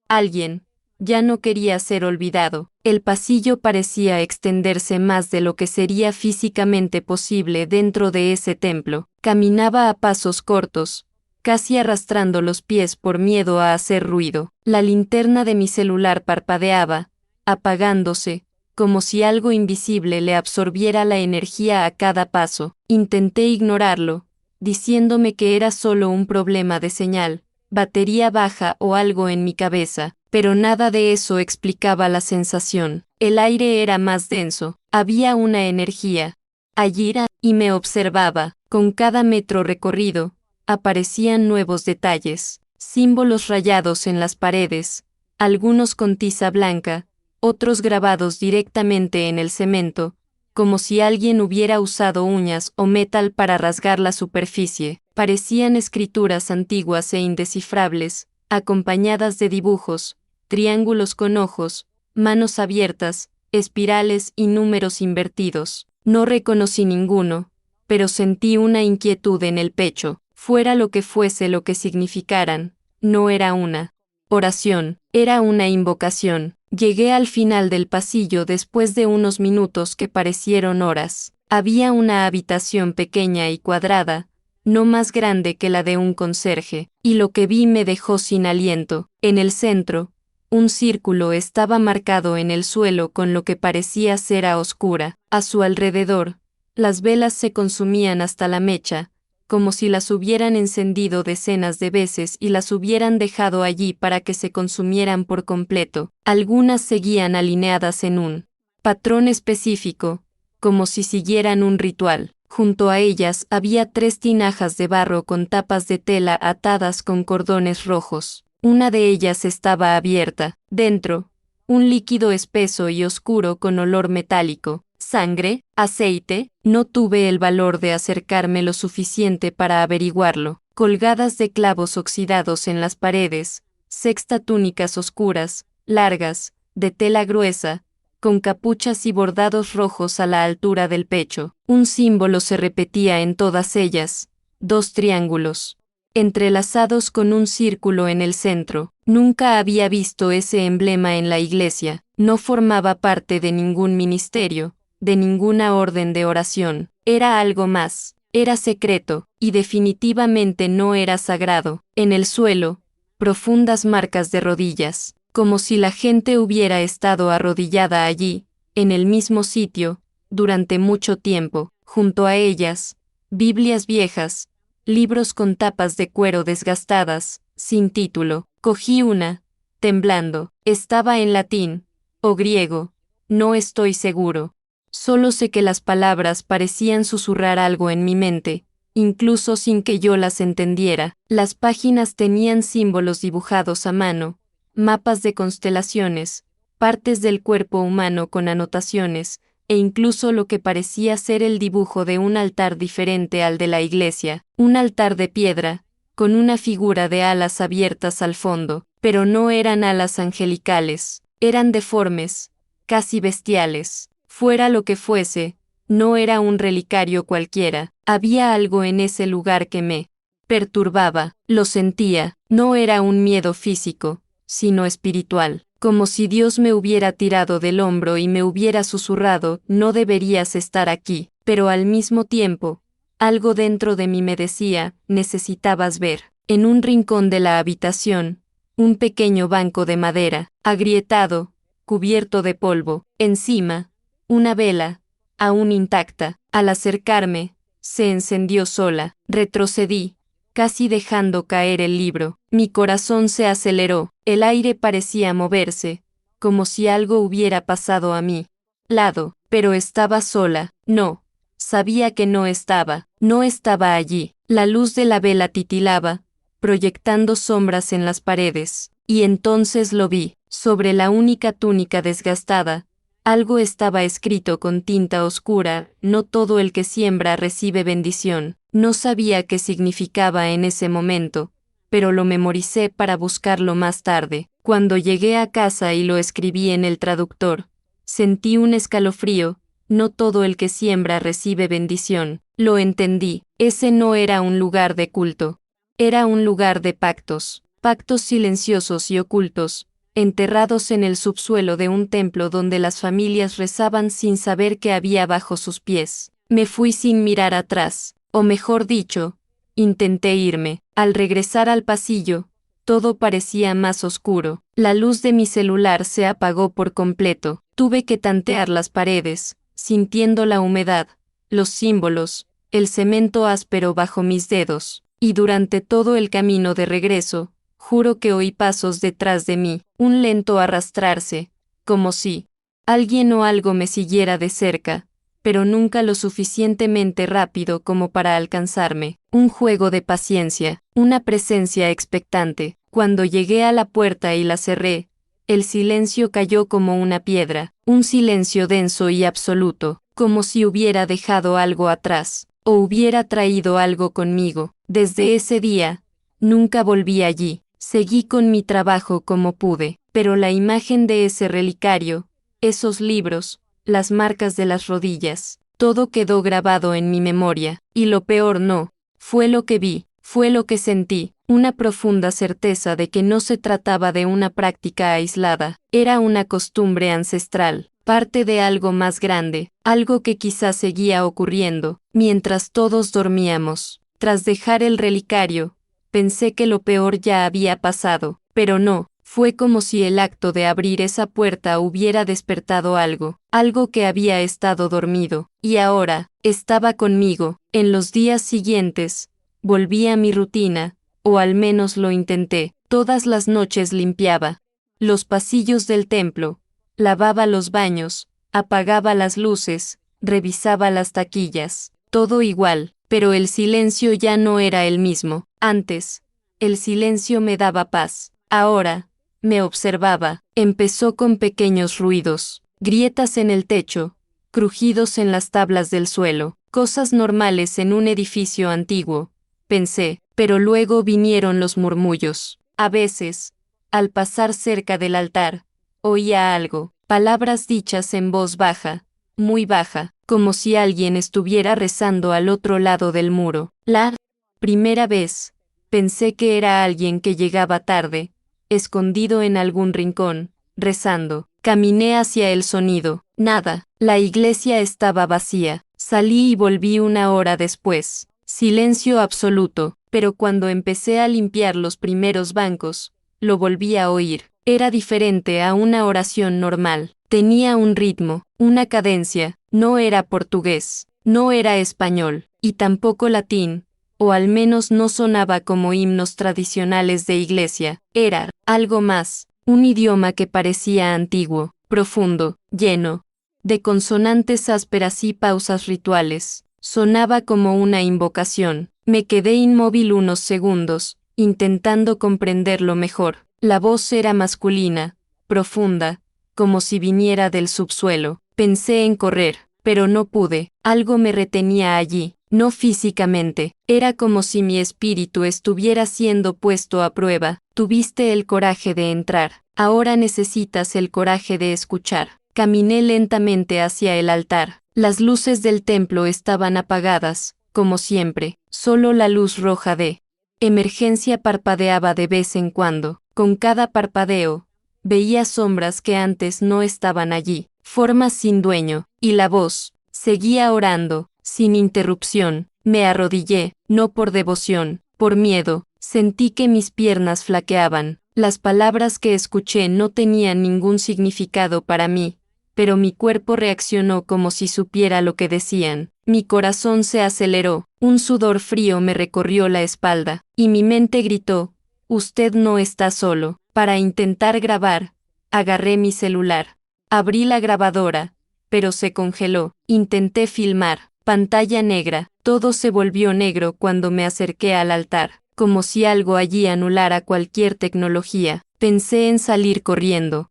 alguien, ya no quería ser olvidado. El pasillo parecía extenderse más de lo que sería físicamente posible dentro de ese templo. Caminaba a pasos cortos, casi arrastrando los pies por miedo a hacer ruido. La linterna de mi celular parpadeaba, apagándose, como si algo invisible le absorbiera la energía a cada paso. Intenté ignorarlo, diciéndome que era solo un problema de señal, batería baja o algo en mi cabeza, pero nada de eso explicaba la sensación. El aire era más denso, había una energía allí y me observaba. Con cada metro recorrido, aparecían nuevos detalles, símbolos rayados en las paredes, algunos con tiza blanca, otros grabados directamente en el cemento, como si alguien hubiera usado uñas o metal para rasgar la superficie. Parecían escrituras antiguas e indescifrables, acompañadas de dibujos, triángulos con ojos, manos abiertas, espirales y números invertidos. No reconocí ninguno, pero sentí una inquietud en el pecho. Fuera lo que fuese lo que significaran, no era una oración, era una invocación. Llegué al final del pasillo después de unos minutos que parecieron horas. Había una habitación pequeña y cuadrada, no más grande que la de un conserje, y lo que vi me dejó sin aliento. En el centro, un círculo estaba marcado en el suelo con lo que parecía cera oscura. A su alrededor, las velas se consumían hasta la mecha, como si las hubieran encendido decenas de veces y las hubieran dejado allí para que se consumieran por completo. Algunas seguían alineadas en un patrón específico, como si siguieran un ritual. Junto a ellas había 3 tinajas de barro con tapas de tela atadas con cordones rojos. Una de ellas estaba abierta. Dentro, un líquido espeso y oscuro con olor metálico. Sangre, aceite. No tuve el valor de acercarme lo suficiente para averiguarlo. Colgadas de clavos oxidados en las paredes, sexta túnicas oscuras, largas, de tela gruesa, con capuchas y bordados rojos a la altura del pecho. Un símbolo se repetía en todas ellas, 2 triángulos, entrelazados con un círculo en el centro. Nunca había visto ese emblema en la iglesia. No formaba parte de ningún ministerio, de ninguna orden de oración. Era algo más, era secreto, y definitivamente no era sagrado. En el suelo, profundas marcas de rodillas, como si la gente hubiera estado arrodillada allí, en el mismo sitio, durante mucho tiempo. Junto a ellas, Biblias viejas, libros con tapas de cuero desgastadas, sin título. Cogí una, temblando. Estaba en latín, o griego, no estoy seguro. Solo sé que las palabras parecían susurrar algo en mi mente, incluso sin que yo las entendiera. Las páginas tenían símbolos dibujados a mano, mapas de constelaciones, partes del cuerpo humano con anotaciones, e incluso lo que parecía ser el dibujo de un altar diferente al de la iglesia, un altar de piedra, con una figura de alas abiertas al fondo, pero no eran alas angelicales, eran deformes, casi bestiales. Fuera lo que fuese, no era un relicario cualquiera, había algo en ese lugar que me perturbaba, lo sentía, no era un miedo físico, sino espiritual, como si Dios me hubiera tirado del hombro y me hubiera susurrado, no deberías estar aquí, pero al mismo tiempo, algo dentro de mí me decía, necesitabas ver. En un rincón de la habitación, un pequeño banco de madera, agrietado, cubierto de polvo, encima, una vela, aún intacta. Al acercarme, se encendió sola, retrocedí, casi dejando caer el libro. Mi corazón se aceleró, el aire parecía moverse, como si algo hubiera pasado a mi lado, pero estaba sola, no, sabía que no estaba allí. La luz de la vela titilaba, proyectando sombras en las paredes, y entonces lo vi, sobre la única túnica desgastada, algo estaba escrito con tinta oscura, no todo el que siembra recibe bendición. No sabía qué significaba en ese momento, pero lo memoricé para buscarlo más tarde. Cuando llegué a casa y lo escribí en el traductor, sentí un escalofrío, no todo el que siembra recibe bendición. Lo entendí, ese no era un lugar de culto, era un lugar de pactos, pactos silenciosos y ocultos, enterrados en el subsuelo de un templo donde las familias rezaban sin saber qué había bajo sus pies. Me fui sin mirar atrás, o mejor dicho, intenté irme. Al regresar al pasillo, todo parecía más oscuro. La luz de mi celular se apagó por completo. Tuve que tantear las paredes, sintiendo la humedad, los símbolos, el cemento áspero bajo mis dedos. Y durante todo el camino de regreso, juro que oí pasos detrás de mí, un lento arrastrarse, como si alguien o algo me siguiera de cerca, pero nunca lo suficientemente rápido como para alcanzarme. Un juego de paciencia, una presencia expectante. Cuando llegué a la puerta y la cerré, el silencio cayó como una piedra, un silencio denso y absoluto, como si hubiera dejado algo atrás, o hubiera traído algo conmigo. Desde ese día, nunca volví allí. Seguí con mi trabajo como pude, pero la imagen de ese relicario, esos libros, las marcas de las rodillas, todo quedó grabado en mi memoria, y lo peor no, fue lo que vi, fue lo que sentí, una profunda certeza de que no se trataba de una práctica aislada, era una costumbre ancestral, parte de algo más grande, algo que quizás seguía ocurriendo, mientras todos dormíamos. Tras dejar el relicario, pensé que lo peor ya había pasado, pero no, fue como si el acto de abrir esa puerta hubiera despertado algo, algo que había estado dormido, y ahora, estaba conmigo. En los días siguientes, volví a mi rutina, o al menos lo intenté. Todas las noches limpiaba los pasillos del templo, lavaba los baños, apagaba las luces, revisaba las taquillas, todo igual, pero el silencio ya no era el mismo. Antes, el silencio me daba paz. Ahora, me observaba. Empezó con pequeños ruidos, grietas en el techo, crujidos en las tablas del suelo, cosas normales en un edificio antiguo, pensé, pero luego vinieron los murmullos. A veces, al pasar cerca del altar, oía algo, palabras dichas en voz baja, muy baja, como si alguien estuviera rezando al otro lado del muro. La primera vez, pensé que era alguien que llegaba tarde, escondido en algún rincón, rezando. Caminé hacia el sonido. Nada. La iglesia estaba vacía. Salí y volví una hora después. Silencio absoluto, pero cuando empecé a limpiar los primeros bancos, lo volví a oír. Era diferente a una oración normal. Tenía un ritmo, una cadencia. No era portugués, no era español, y tampoco latín, o al menos no sonaba como himnos tradicionales de iglesia. Era algo más, un idioma que parecía antiguo, profundo, lleno de consonantes ásperas y pausas rituales. Sonaba como una invocación. Me quedé inmóvil unos segundos, intentando comprenderlo mejor. La voz era masculina, profunda, como si viniera del subsuelo. Pensé en correr, pero no pude. Algo me retenía allí, no físicamente. Era como si mi espíritu estuviera siendo puesto a prueba. Tuviste el coraje de entrar, ahora necesitas el coraje de escuchar. Caminé lentamente hacia el altar. Las luces del templo estaban apagadas, como siempre. Solo la luz roja de emergencia parpadeaba de vez en cuando. Con cada parpadeo, veía sombras que antes no estaban allí, formas sin dueño, y la voz seguía orando, sin interrupción. Me arrodillé, no por devoción, por miedo. Sentí que mis piernas flaqueaban. Las palabras que escuché no tenían ningún significado para mí, pero mi cuerpo reaccionó como si supiera lo que decían. Mi corazón se aceleró, un sudor frío me recorrió la espalda, y mi mente gritó: «Usted no está solo». Para intentar grabar, agarré mi celular. Abrí la grabadora, pero se congeló. Intenté filmar, pantalla negra. Todo se volvió negro cuando me acerqué al altar, como si algo allí anulara cualquier tecnología. Pensé en salir corriendo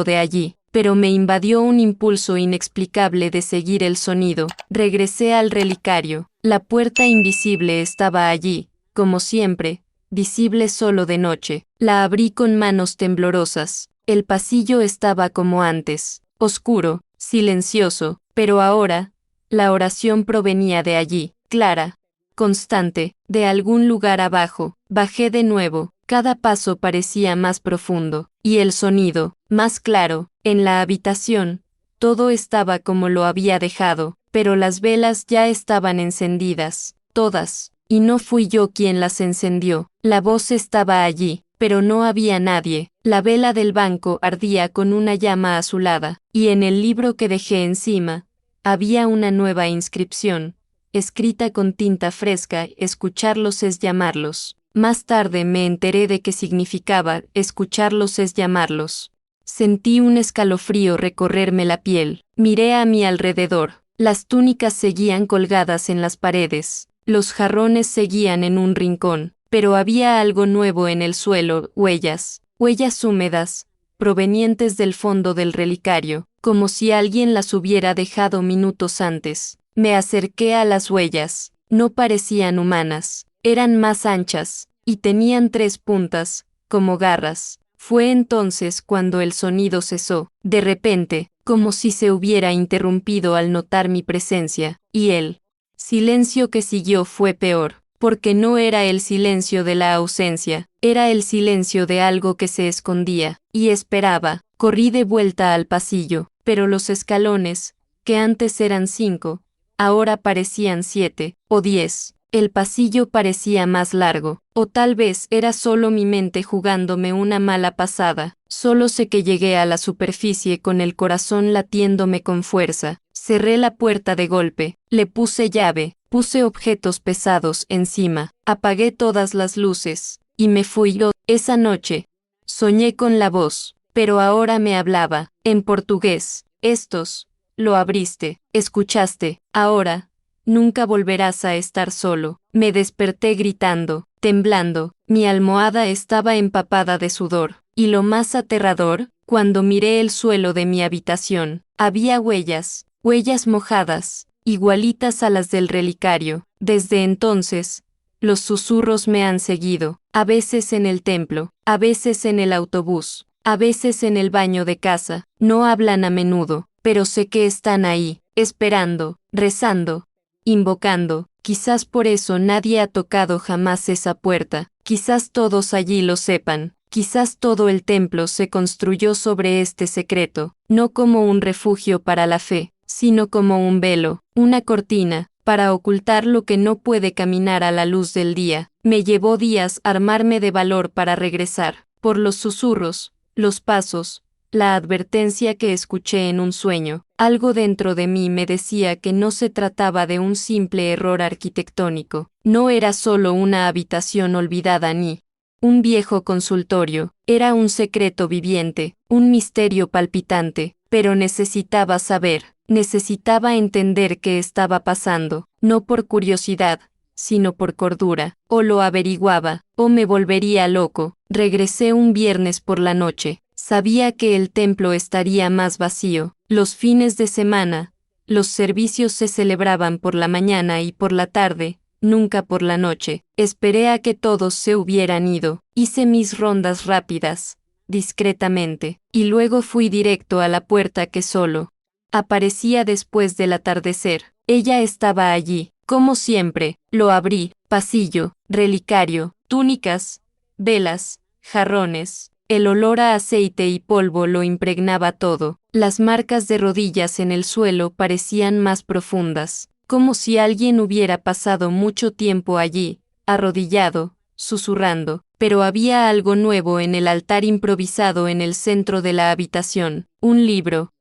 de allí, pero me invadió un impulso inexplicable de seguir el sonido. Regresé al relicario. La puerta invisible estaba allí, como siempre, visible solo de noche. La abrí con manos temblorosas. El pasillo estaba como antes, oscuro, silencioso, pero ahora, la oración provenía de allí, clara, constante, de algún lugar abajo. Bajé de nuevo, cada paso parecía más profundo, y el sonido, más claro. En la habitación, todo estaba como lo había dejado, pero las velas ya estaban encendidas, todas, y no fui yo quien las encendió. La voz estaba allí, pero no había nadie. La vela del banco ardía con una llama azulada, y en el libro que dejé encima, había una nueva inscripción, escrita con tinta fresca: escucharlos es llamarlos. Más tarde me enteré de qué significaba: escucharlos es llamarlos. Sentí un escalofrío recorrerme la piel. Miré a mi alrededor. Las túnicas seguían colgadas en las paredes. Los jarrones seguían en un rincón, pero había algo nuevo en el suelo: huellas húmedas, provenientes del fondo del relicario, como si alguien las hubiera dejado minutos antes. Me acerqué a las huellas. No parecían humanas, eran más anchas, y tenían 3 puntas, como garras. Fue entonces cuando el sonido cesó, de repente, como si se hubiera interrumpido al notar mi presencia, y el silencio que siguió fue peor, porque no era el silencio de la ausencia, era el silencio de algo que se escondía y esperaba. Corrí de vuelta al pasillo, pero los escalones, que antes eran 5, ahora parecían 7 o 10. El pasillo parecía más largo, o tal vez era solo mi mente jugándome una mala pasada. Solo sé que llegué a la superficie con el corazón latiéndome con fuerza. Cerré la puerta de golpe, le puse llave, puse objetos pesados encima, apagué todas las luces, y me fui. Esa noche, soñé con la voz, pero ahora me hablaba, en portugués. Lo abriste, escuchaste, ahora, nunca volverás a estar solo. Me desperté gritando, temblando, mi almohada estaba empapada de sudor, y lo más aterrador, cuando miré el suelo de mi habitación, había huellas mojadas, igualitas a las del relicario. Desde entonces, los susurros me han seguido, a veces en el templo, a veces en el autobús, a veces en el baño de casa. No hablan a menudo, pero sé que están ahí, esperando, rezando, invocando. Quizás por eso nadie ha tocado jamás esa puerta, quizás todos allí lo sepan, quizás todo el templo se construyó sobre este secreto, no como un refugio para la fe, sino como un velo, una cortina, para ocultar lo que no puede caminar a la luz del día. Me llevó días armarme de valor para regresar, por los susurros, los pasos, la advertencia que escuché en un sueño. Algo dentro de mí me decía que no se trataba de un simple error arquitectónico, no era solo una habitación olvidada ni un viejo consultorio, era un secreto viviente, un misterio palpitante, pero necesitaba saber, necesitaba entender qué estaba pasando, no por curiosidad, sino por cordura. O lo averiguaba, o me volvería loco. Regresé un viernes por la noche. Sabía que el templo estaría más vacío. Los fines de semana, los servicios se celebraban por la mañana y por la tarde, nunca por la noche. Esperé a que todos se hubieran ido. Hice mis rondas rápidas, discretamente, y luego fui directo a la puerta que solo aparecía después del atardecer. Ella estaba allí, como siempre. Lo abrí. Pasillo, relicario, túnicas, velas, jarrones. El olor a aceite y polvo lo impregnaba todo. Las marcas de rodillas en el suelo parecían más profundas, como si alguien hubiera pasado mucho tiempo allí, arrodillado, susurrando. Pero había algo nuevo en el altar improvisado en el centro de la habitación. Un libro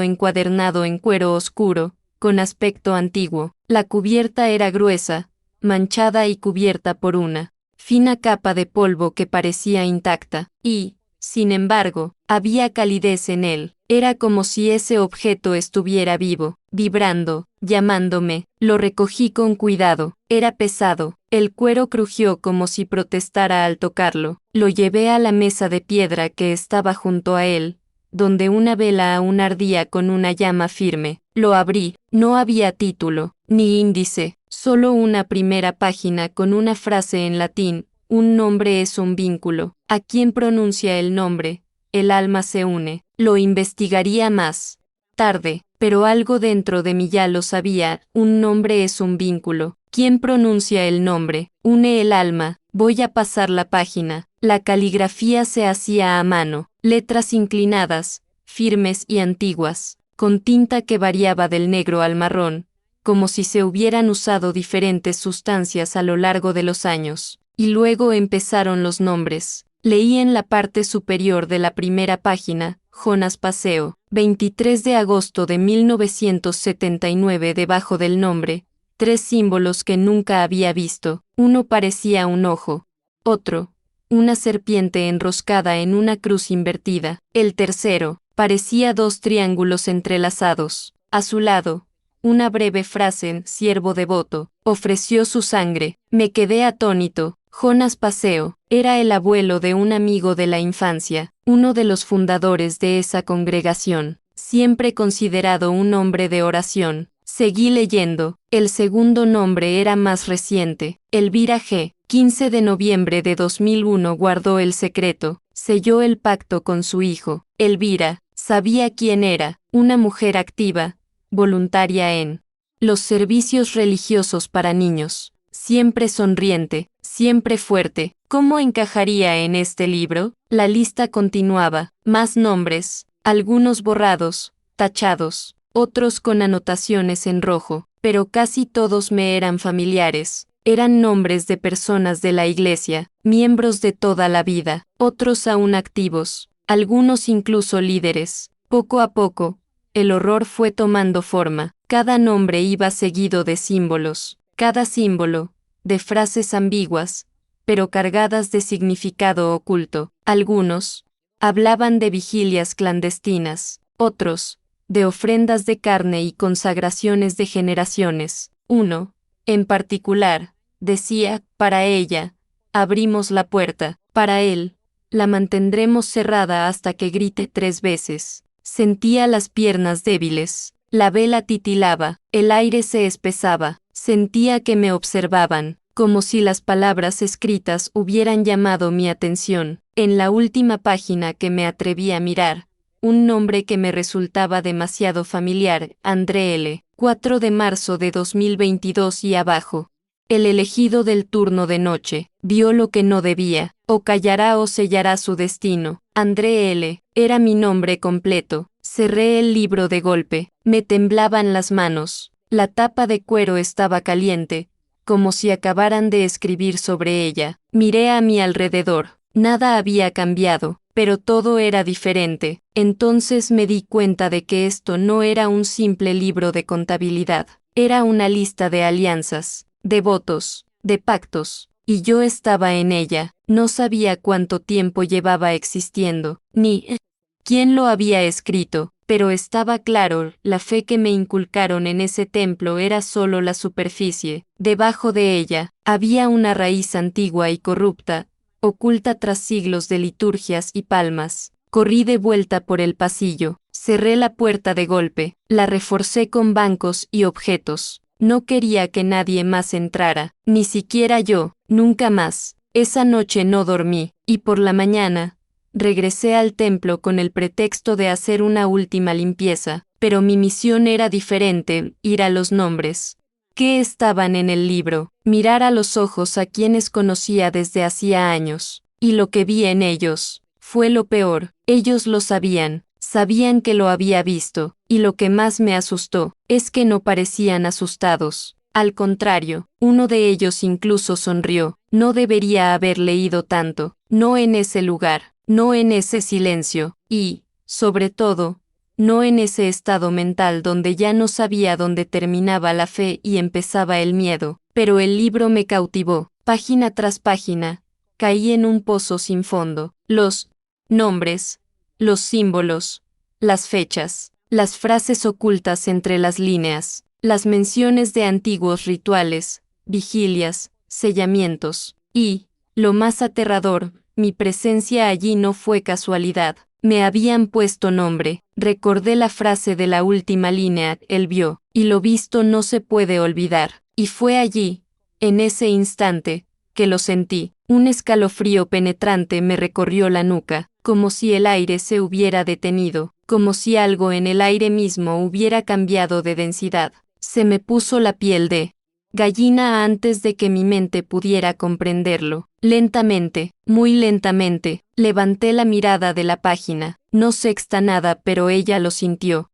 encuadernado en cuero oscuro, con aspecto antiguo. La cubierta era gruesa, manchada y cubierta por una fina capa de polvo que parecía intacta, y, sin embargo, había calidez en él. Era como si ese objeto estuviera vivo, vibrando, llamándome. Lo recogí con cuidado. Era pesado. El cuero crujió como si protestara al tocarlo. Lo llevé a la mesa de piedra que estaba junto a él, donde una vela aún ardía con una llama firme. Lo abrí. No había título, ni índice, solo una primera página con una frase en latín: un nombre es un vínculo. A quien pronuncia el nombre, el alma se une. Lo investigaría más tarde, pero algo dentro de mí ya lo sabía: un nombre es un vínculo. ¿Quién pronuncia el nombre? Une el alma. Voy a pasar la página. La caligrafía se hacía a mano, letras inclinadas, firmes y antiguas, con tinta que variaba del negro al marrón, como si se hubieran usado diferentes sustancias a lo largo de los años. Y luego empezaron los nombres. Leí en la parte superior de la primera página: Jonas Paseo, 23 de agosto de 1979. Debajo del nombre, 3 símbolos que nunca había visto. Uno parecía un ojo, otro, una serpiente enroscada en una cruz invertida. El tercero, parecía 2 triángulos entrelazados. A su lado, una breve frase: siervo devoto, ofreció su sangre. Me quedé atónito. Jonas Paseo era el abuelo de un amigo de la infancia, uno de los fundadores de esa congregación, siempre considerado un hombre de oración. Seguí leyendo. El segundo nombre era más reciente: Elvira G. 15 de noviembre de 2001. Guardó el secreto, selló el pacto con su hijo. Elvira sabía quién era: una mujer activa, voluntaria en los servicios religiosos para niños, siempre sonriente, siempre fuerte. ¿Cómo encajaría en este libro? La lista continuaba. Más nombres, algunos borrados, tachados, otros con anotaciones en rojo, pero casi todos me eran familiares. Eran nombres de personas de la iglesia, miembros de toda la vida, otros aún activos, algunos incluso líderes. Poco a poco, el horror fue tomando forma. Cada nombre iba seguido de símbolos, cada símbolo, de frases ambiguas, pero cargadas de significado oculto. Algunos hablaban de vigilias clandestinas, otros, de ofrendas de carne y consagraciones de generaciones. Uno, en particular, decía: para ella, abrimos la puerta; para él, la mantendremos cerrada hasta que grite 3 veces. Sentía las piernas débiles, la vela titilaba, el aire se espesaba. Sentía que me observaban, como si las palabras escritas hubieran llamado mi atención. En la última página que me atreví a mirar, un nombre que me resultaba demasiado familiar: André L. 4 de marzo de 2022. Y abajo: el elegido del turno de noche, vio lo que no debía, o callará o sellará su destino. André L. era mi nombre completo. Cerré el libro de golpe, me temblaban las manos. La tapa de cuero estaba caliente, como si acabaran de escribir sobre ella. Miré a mi alrededor. Nada había cambiado, pero todo era diferente. Entonces me di cuenta de que esto no era un simple libro de contabilidad. Era una lista de alianzas, de votos, de pactos, y yo estaba en ella. No sabía cuánto tiempo llevaba existiendo, ni quién lo había escrito, Pero estaba claro, la fe que me inculcaron en ese templo era solo la superficie. Debajo de ella, había una raíz antigua y corrupta, oculta tras siglos de liturgias y palmas. Corrí de vuelta por el pasillo, cerré la puerta de golpe, la reforcé con bancos y objetos. No quería que nadie más entrara, ni siquiera yo, nunca más. Esa noche no dormí, y por la mañana, regresé al templo con el pretexto de hacer una última limpieza, pero mi misión era diferente, ir a los nombres que estaban en el libro, mirar a los ojos a quienes conocía desde hacía años, y lo que vi en ellos fue lo peor. Ellos lo sabían, sabían que lo había visto, y lo que más me asustó es que no parecían asustados. Al contrario, uno de ellos incluso sonrió. No debería haber leído tanto, no en ese lugar, no en ese silencio, y, sobre todo, no en ese estado mental donde ya no sabía dónde terminaba la fe y empezaba el miedo. Pero el libro me cautivó, página tras página. Caí en un pozo sin fondo. Los nombres, los símbolos, las fechas, las frases ocultas entre las líneas, las menciones de antiguos rituales, vigilias, sellamientos, y, lo más aterrador, mi presencia allí no fue casualidad. Me habían puesto nombre. Recordé la frase de la última línea, él vio, y lo visto no se puede olvidar. Y fue allí, en ese instante, que lo sentí. Un escalofrío penetrante me recorrió la nuca, como si el aire se hubiera detenido, como si algo en el aire mismo hubiera cambiado de densidad. Se me puso la piel de gallina antes de que mi mente pudiera comprenderlo. Lentamente, muy lentamente, levanté la mirada de la página. No sexta nada, pero ella lo sintió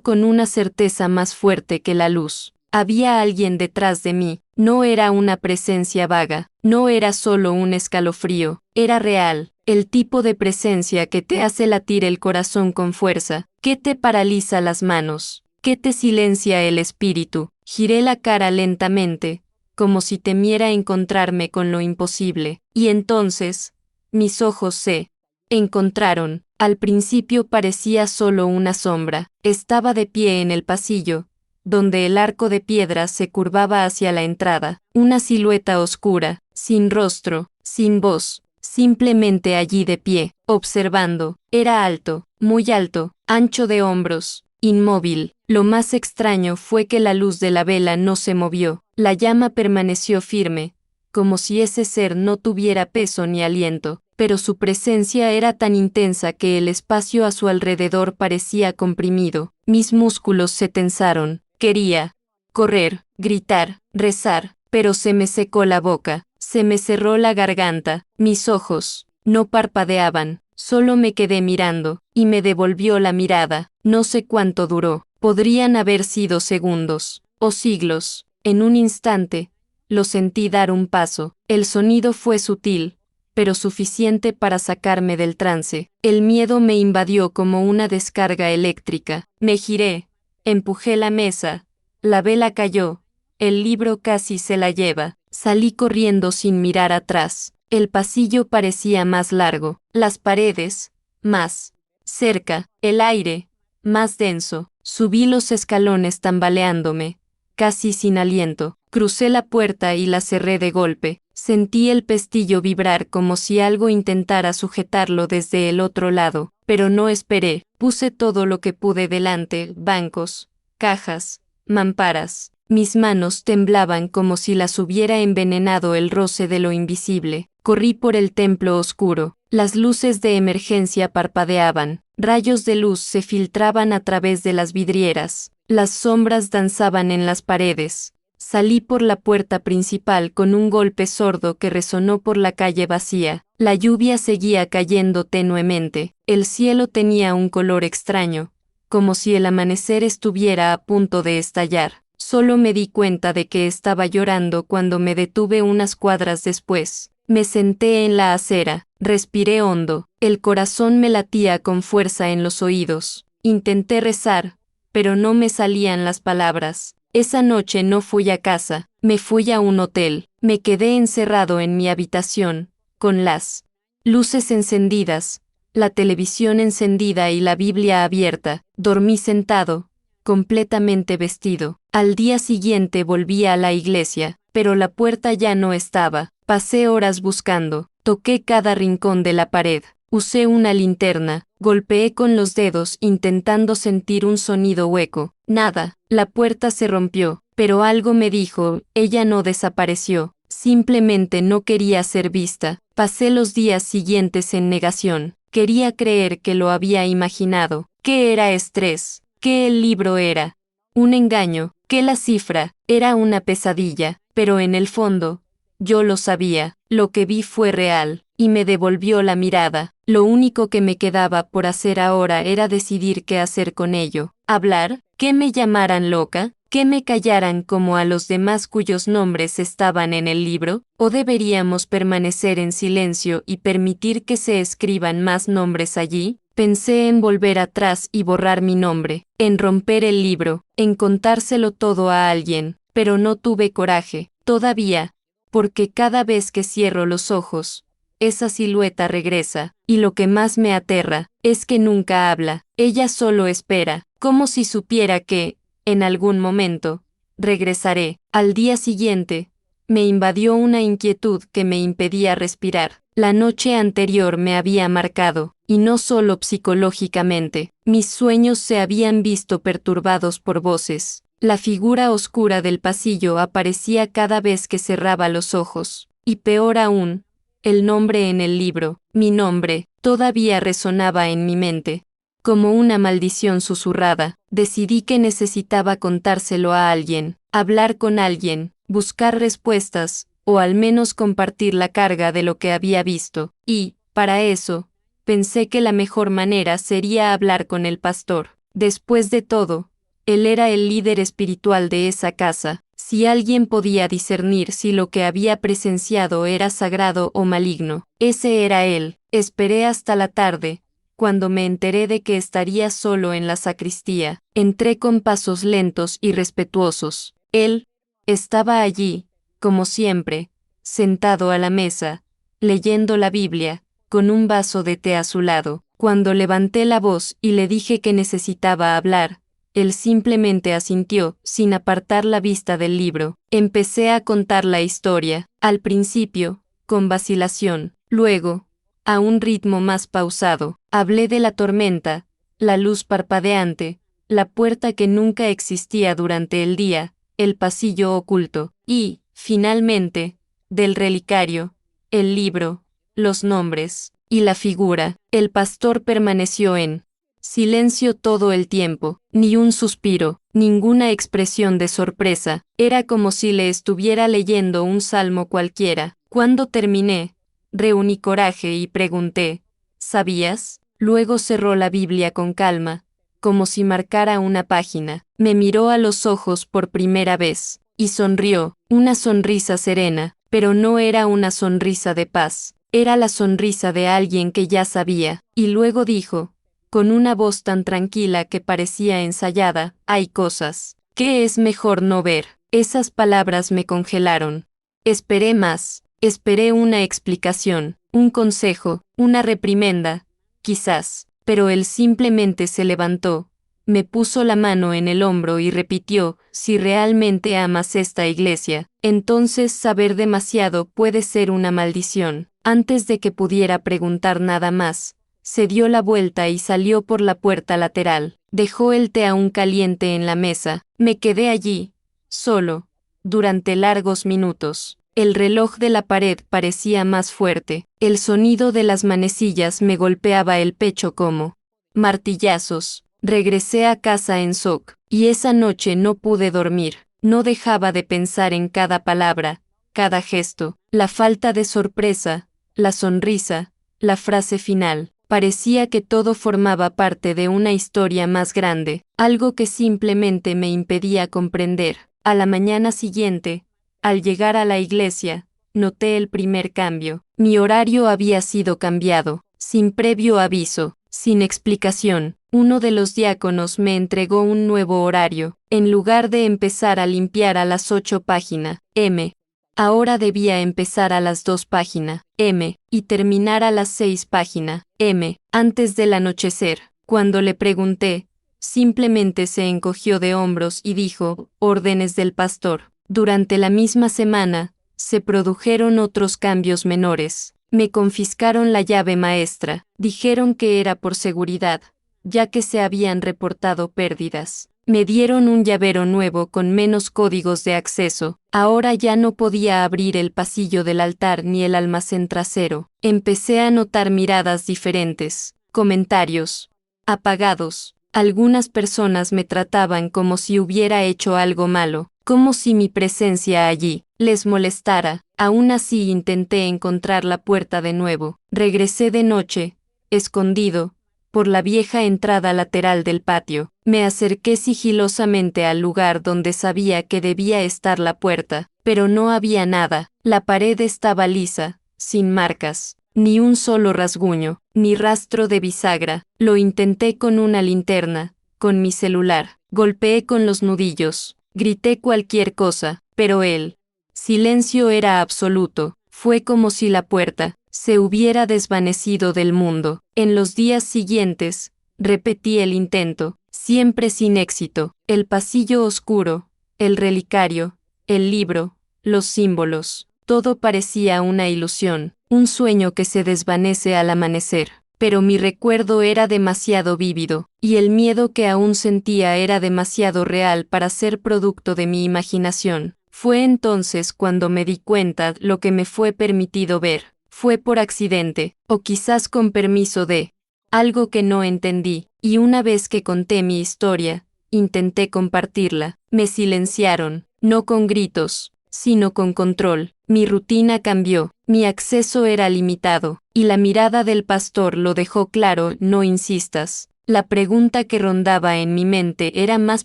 con una certeza más fuerte que la luz. Había alguien detrás de mí, no era una presencia vaga, no era solo un escalofrío, era real, el tipo de presencia que te hace latir el corazón con fuerza, que te paraliza las manos, que te silencia el espíritu. Giré la cara lentamente, como si temiera encontrarme con lo imposible, y entonces, mis ojos se encontraron. Al principio parecía solo una sombra. Estaba de pie en el pasillo, donde el arco de piedra se curvaba hacia la entrada, una silueta oscura, sin rostro, sin voz, simplemente allí de pie, observando. Era alto, muy alto, ancho de hombros, inmóvil. Lo más extraño fue que la luz de la vela no se movió, la llama permaneció firme, como si ese ser no tuviera peso ni aliento, pero su presencia era tan intensa que el espacio a su alrededor parecía comprimido. Mis músculos se tensaron, quería correr, gritar, rezar, pero se me secó la boca, se me cerró la garganta, mis ojos no parpadeaban, solo me quedé mirando, y me devolvió la mirada. No sé cuánto duró, podrían haber sido segundos, o siglos. En un instante, lo sentí dar un paso. El sonido fue sutil, pero suficiente para sacarme del trance. El miedo me invadió como una descarga eléctrica. Me giré, empujé la mesa, la vela cayó, el libro casi se la lleva. Salí corriendo sin mirar atrás. El pasillo parecía más largo, las paredes, más cerca, el aire, más denso. Subí los escalones tambaleándome, casi sin aliento. Crucé la puerta y la cerré de golpe. Sentí el pestillo vibrar como si algo intentara sujetarlo desde el otro lado, pero no esperé. Puse todo lo que pude delante, bancos, cajas, mamparas. Mis manos temblaban como si las hubiera envenenado el roce de lo invisible. Corrí por el templo oscuro. Las luces de emergencia parpadeaban. Rayos de luz se filtraban a través de las vidrieras. Las sombras danzaban en las paredes. Salí por la puerta principal con un golpe sordo que resonó por la calle vacía. La lluvia seguía cayendo tenuemente. El cielo tenía un color extraño, como si el amanecer estuviera a punto de estallar. Solo me di cuenta de que estaba llorando cuando me detuve unas cuadras después. Me senté en la acera, respiré hondo, el corazón me latía con fuerza en los oídos. Intenté rezar, pero no me salían las palabras. Esa noche no fui a casa, me fui a un hotel. Me quedé encerrado en mi habitación, con las luces encendidas, la televisión encendida y la Biblia abierta. Dormí sentado, completamente vestido. Al día siguiente volví a la iglesia, pero la puerta ya no estaba. Pasé horas buscando, toqué cada rincón de la pared, usé una linterna, golpeé con los dedos intentando sentir un sonido hueco. Nada, la puerta se rompió, pero algo me dijo, ella no desapareció, simplemente no quería ser vista. Pasé los días siguientes en negación, quería creer que lo había imaginado, que era estrés, que el libro era un engaño, que la cifra era una pesadilla, pero en el fondo, yo lo sabía, lo que vi fue real, y me devolvió la mirada. Lo único que me quedaba por hacer ahora era decidir qué hacer con ello. Hablar, que me llamaran loca, que me callaran como a los demás cuyos nombres estaban en el libro, o deberíamos permanecer en silencio y permitir que se escriban más nombres allí. Pensé en volver atrás y borrar mi nombre, en romper el libro, en contárselo todo a alguien, pero no tuve coraje, todavía, porque cada vez que cierro los ojos, esa silueta regresa, y lo que más me aterra, es que nunca habla, ella solo espera, como si supiera que, en algún momento, regresaré. Al día siguiente, me invadió una inquietud que me impedía respirar. La noche anterior me había marcado, y no solo psicológicamente, mis sueños se habían visto perturbados por voces. La figura oscura del pasillo aparecía cada vez que cerraba los ojos, y peor aún, el nombre en el libro, mi nombre, todavía resonaba en mi mente. Como una maldición susurrada, decidí que necesitaba contárselo a alguien, hablar con alguien, buscar respuestas, o al menos compartir la carga de lo que había visto, y, para eso, pensé que la mejor manera sería hablar con el pastor. Después de todo, él era el líder espiritual de esa casa. Si alguien podía discernir si lo que había presenciado era sagrado o maligno, ese era él. Esperé hasta la tarde, cuando me enteré de que estaría solo en la sacristía. Entré con pasos lentos y respetuosos. Él estaba allí, como siempre, sentado a la mesa, leyendo la Biblia, con un vaso de té a su lado. Cuando levanté la voz y le dije que necesitaba hablar, él simplemente asintió, sin apartar la vista del libro. Empecé a contar la historia, al principio, con vacilación, luego, a un ritmo más pausado. Hablé de la tormenta, la luz parpadeante, la puerta que nunca existía durante el día, el pasillo oculto, y, finalmente, del relicario, el libro, los nombres, y la figura. El pastor permaneció en silencio todo el tiempo, ni un suspiro, ninguna expresión de sorpresa, era como si le estuviera leyendo un salmo cualquiera. Cuando terminé, reuní coraje y pregunté, ¿sabías? Luego cerró la Biblia con calma, como si marcara una página. Me miró a los ojos por primera vez, y sonrió, una sonrisa serena, pero no era una sonrisa de paz, era la sonrisa de alguien que ya sabía, y luego dijo, con una voz tan tranquila que parecía ensayada, hay cosas que es mejor no ver. Esas palabras me congelaron. Esperé más, esperé una explicación, un consejo, una reprimenda, quizás, pero él simplemente se levantó, me puso la mano en el hombro y repitió, si realmente amas esta iglesia, entonces saber demasiado puede ser una maldición. Antes de que pudiera preguntar nada más, se dio la vuelta y salió por la puerta lateral. Dejó el té aún caliente en la mesa. Me quedé allí, solo, durante largos minutos. El reloj de la pared parecía más fuerte. El sonido de las manecillas me golpeaba el pecho como martillazos. Regresé a casa en shock, y esa noche no pude dormir. No dejaba de pensar en cada palabra, cada gesto, la falta de sorpresa, la sonrisa, la frase final. Parecía que todo formaba parte de una historia más grande, algo que simplemente me impedía comprender. A la mañana siguiente, al llegar a la iglesia, noté el primer cambio. Mi horario había sido cambiado, sin previo aviso, sin explicación. Uno de los diáconos me entregó un nuevo horario. En lugar de empezar a limpiar a las 8 p.m, Ahora debía empezar a las 2 página m y terminar a las 6 página m antes del anochecer. Cuando le pregunté, simplemente se encogió de hombros y dijo, órdenes del pastor. Durante la misma semana, se produjeron otros cambios menores. Me confiscaron la llave maestra. Dijeron que era por seguridad, ya que se habían reportado pérdidas. Me dieron un llavero nuevo con menos códigos de acceso. Ahora ya no podía abrir el pasillo del altar ni el almacén trasero. Empecé a notar miradas diferentes, comentarios apagados. Algunas personas me trataban como si hubiera hecho algo malo, como si mi presencia allí les molestara. Aún así intenté encontrar la puerta de nuevo. Regresé de noche, escondido, por la vieja entrada lateral del patio. Me acerqué sigilosamente al lugar donde sabía que debía estar la puerta, pero no había nada. La pared estaba lisa, sin marcas, ni un solo rasguño, ni rastro de bisagra. Lo intenté con una linterna, con mi celular. Golpeé con los nudillos, grité cualquier cosa, pero el silencio era absoluto. Fue como si la puerta se hubiera desvanecido del mundo. En los días siguientes, repetí el intento, siempre sin éxito. El pasillo oscuro, el relicario, el libro, los símbolos, todo parecía una ilusión, un sueño que se desvanece al amanecer. Pero mi recuerdo era demasiado vívido, y el miedo que aún sentía era demasiado real para ser producto de mi imaginación. Fue entonces cuando me di cuenta lo que me fue permitido ver. Fue por accidente, o quizás con permiso de algo que no entendí, y una vez que conté mi historia, intenté compartirla. Me silenciaron, no con gritos, sino con control. Mi rutina cambió, mi acceso era limitado, y la mirada del pastor lo dejó claro, no insistas. La pregunta que rondaba en mi mente era más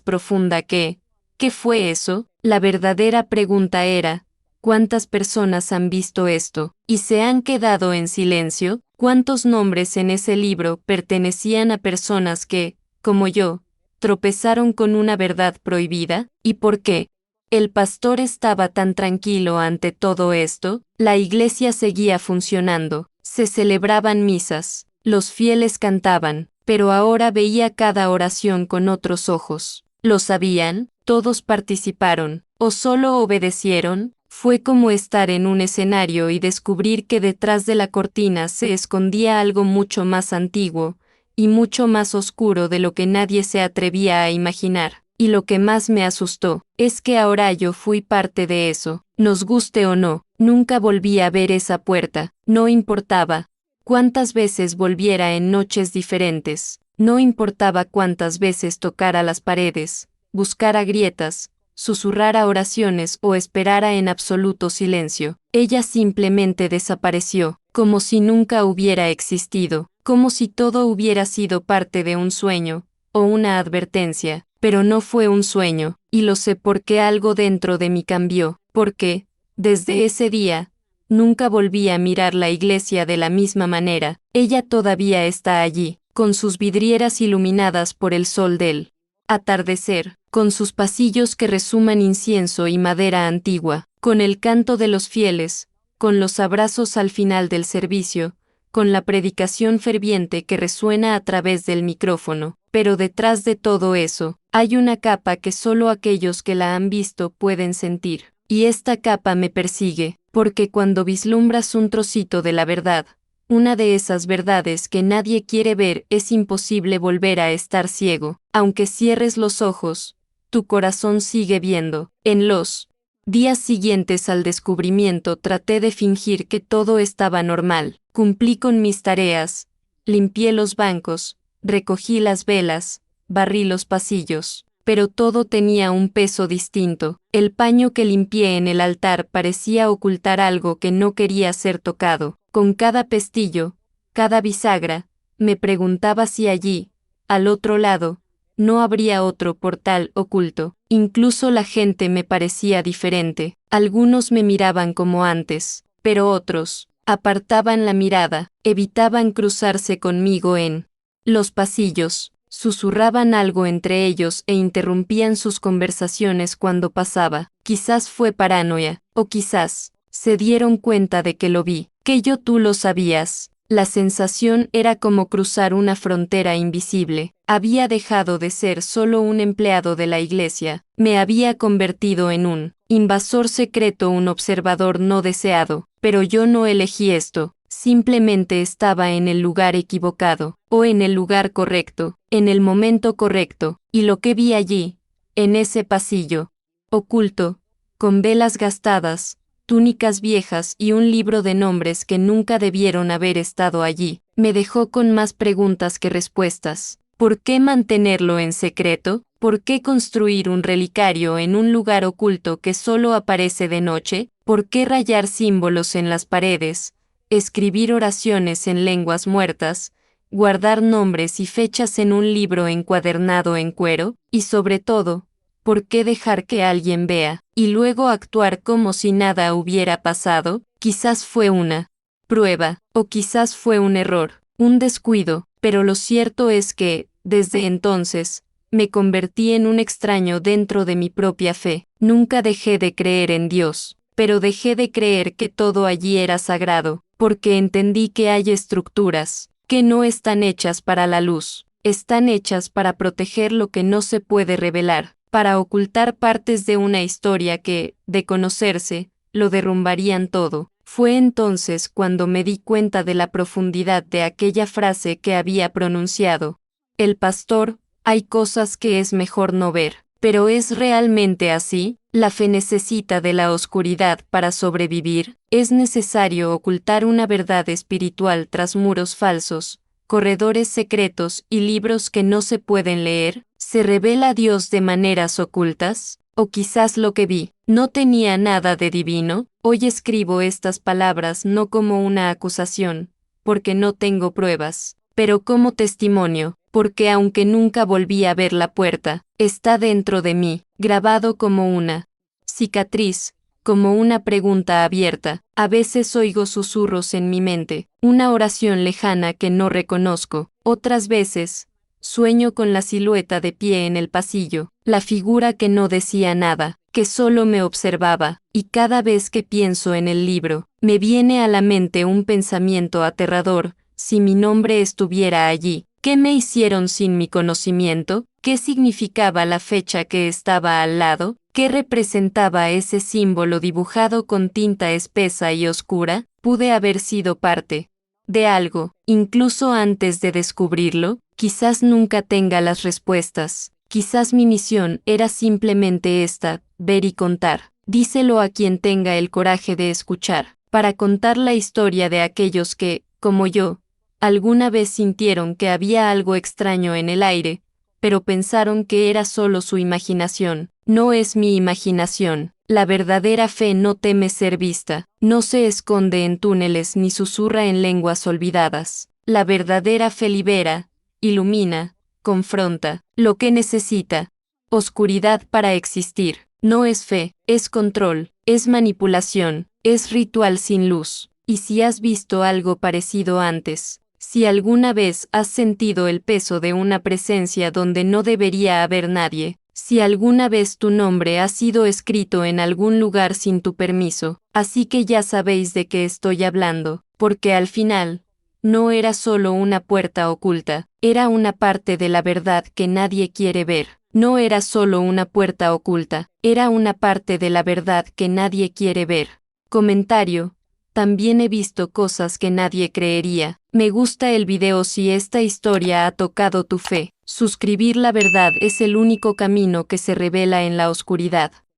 profunda que, ¿qué fue eso? La verdadera pregunta era, ¿cuántas personas han visto esto y se han quedado en silencio? ¿Cuántos nombres en ese libro pertenecían a personas que, como yo, tropezaron con una verdad prohibida? ¿Y por qué el pastor estaba tan tranquilo ante todo esto? La iglesia seguía funcionando, se celebraban misas, los fieles cantaban, pero ahora veía cada oración con otros ojos. ¿Lo sabían? ¿Todos participaron? ¿O solo obedecieron? Fue como estar en un escenario y descubrir que detrás de la cortina se escondía algo mucho más antiguo y mucho más oscuro de lo que nadie se atrevía a imaginar. Y lo que más me asustó es que ahora yo fui parte de eso. Nos guste o no, nunca volví a ver esa puerta. No importaba cuántas veces volviera en noches diferentes. No importaba cuántas veces tocara las paredes, buscara grietas, susurrara oraciones o esperara en absoluto silencio. Ella simplemente desapareció, como si nunca hubiera existido, como si todo hubiera sido parte de un sueño, o una advertencia. Pero no fue un sueño, y lo sé porque algo dentro de mí cambió, porque, desde ese día, nunca volví a mirar la iglesia de la misma manera. Ella todavía está allí, con sus vidrieras iluminadas por el sol del atardecer, con sus pasillos que resuman incienso y madera antigua, con el canto de los fieles, con los abrazos al final del servicio, con la predicación ferviente que resuena a través del micrófono. Pero detrás de todo eso, hay una capa que solo aquellos que la han visto pueden sentir. Y esta capa me persigue, porque cuando vislumbras un trocito de la verdad, una de esas verdades que nadie quiere ver, es imposible volver a estar ciego. Aunque cierres los ojos, tu corazón sigue viendo. En los días siguientes al descubrimiento traté de fingir que todo estaba normal. Cumplí con mis tareas, limpié los bancos, recogí las velas, barrí los pasillos, pero todo tenía un peso distinto. El paño que limpié en el altar parecía ocultar algo que no quería ser tocado. Con cada pestillo, cada bisagra, me preguntaba si allí, al otro lado, no habría otro portal oculto. Incluso la gente me parecía diferente. Algunos me miraban como antes, pero otros apartaban la mirada, evitaban cruzarse conmigo en los pasillos. Susurraban algo entre ellos e interrumpían sus conversaciones cuando pasaba. Quizás fue paranoia, o quizás se dieron cuenta de que lo vi, que tú lo sabías. La sensación era como cruzar una frontera invisible. Había dejado de ser solo un empleado de la iglesia, me había convertido en un invasor secreto, un observador no deseado, pero yo no elegí esto, simplemente estaba en el lugar equivocado, o en el lugar correcto, en el momento correcto, y lo que vi allí, en ese pasillo, oculto, con velas gastadas, túnicas viejas y un libro de nombres que nunca debieron haber estado allí, me dejó con más preguntas que respuestas. ¿Por qué mantenerlo en secreto? ¿Por qué construir un relicario en un lugar oculto que solo aparece de noche? ¿Por qué rayar símbolos en las paredes? Escribir oraciones en lenguas muertas, guardar nombres y fechas en un libro encuadernado en cuero, y sobre todo, ¿por qué dejar que alguien vea, y luego actuar como si nada hubiera pasado? Quizás fue una prueba, o quizás fue un error, un descuido, pero lo cierto es que, desde entonces, me convertí en un extraño dentro de mi propia fe. Nunca dejé de creer en Dios, pero dejé de creer que todo allí era sagrado, porque entendí que hay estructuras que no están hechas para la luz, están hechas para proteger lo que no se puede revelar, para ocultar partes de una historia que, de conocerse, lo derrumbarían todo. Fue entonces cuando me di cuenta de la profundidad de aquella frase que había pronunciado. El pastor, hay cosas que es mejor no ver, pero ¿es realmente así? La fe necesita de la oscuridad para sobrevivir. Es necesario ocultar una verdad espiritual tras muros falsos, corredores secretos y libros que no se pueden leer. ¿Se revela Dios de maneras ocultas? O quizás lo que vi no tenía nada de divino. Hoy escribo estas palabras no como una acusación, porque no tengo pruebas, pero como testimonio, porque aunque nunca volví a ver la puerta, está dentro de mí, grabado como una cicatriz, como una pregunta abierta. A veces oigo susurros en mi mente, una oración lejana que no reconozco. Otras veces, sueño con la silueta de pie en el pasillo, la figura que no decía nada, que solo me observaba, y cada vez que pienso en el libro, me viene a la mente un pensamiento aterrador. Si mi nombre estuviera allí, ¿qué me hicieron sin mi conocimiento? ¿Qué significaba la fecha que estaba al lado? ¿Qué representaba ese símbolo dibujado con tinta espesa y oscura? Pude haber sido parte de algo, incluso antes de descubrirlo. Quizás nunca tenga las respuestas. Quizás mi misión era simplemente esta, ver y contar. Díselo a quien tenga el coraje de escuchar, para contar la historia de aquellos que, como yo, alguna vez sintieron que había algo extraño en el aire, pero pensaron que era solo su imaginación. No es mi imaginación. La verdadera fe no teme ser vista, no se esconde en túneles ni susurra en lenguas olvidadas. La verdadera fe libera, ilumina, confronta, lo que necesita. Oscuridad para existir. No es fe, es control, es manipulación, es ritual sin luz. Y si has visto algo parecido antes, si alguna vez has sentido el peso de una presencia donde no debería haber nadie, si alguna vez tu nombre ha sido escrito en algún lugar sin tu permiso, así que ya sabéis de qué estoy hablando, porque al final, no era solo una puerta oculta, era una parte de la verdad que nadie quiere ver. No era solo una puerta oculta, era una parte de la verdad que nadie quiere ver. Comentario. También he visto cosas que nadie creería. Me gusta el video si esta historia ha tocado tu fe. Suscribir. La verdad es el único camino que se revela en la oscuridad.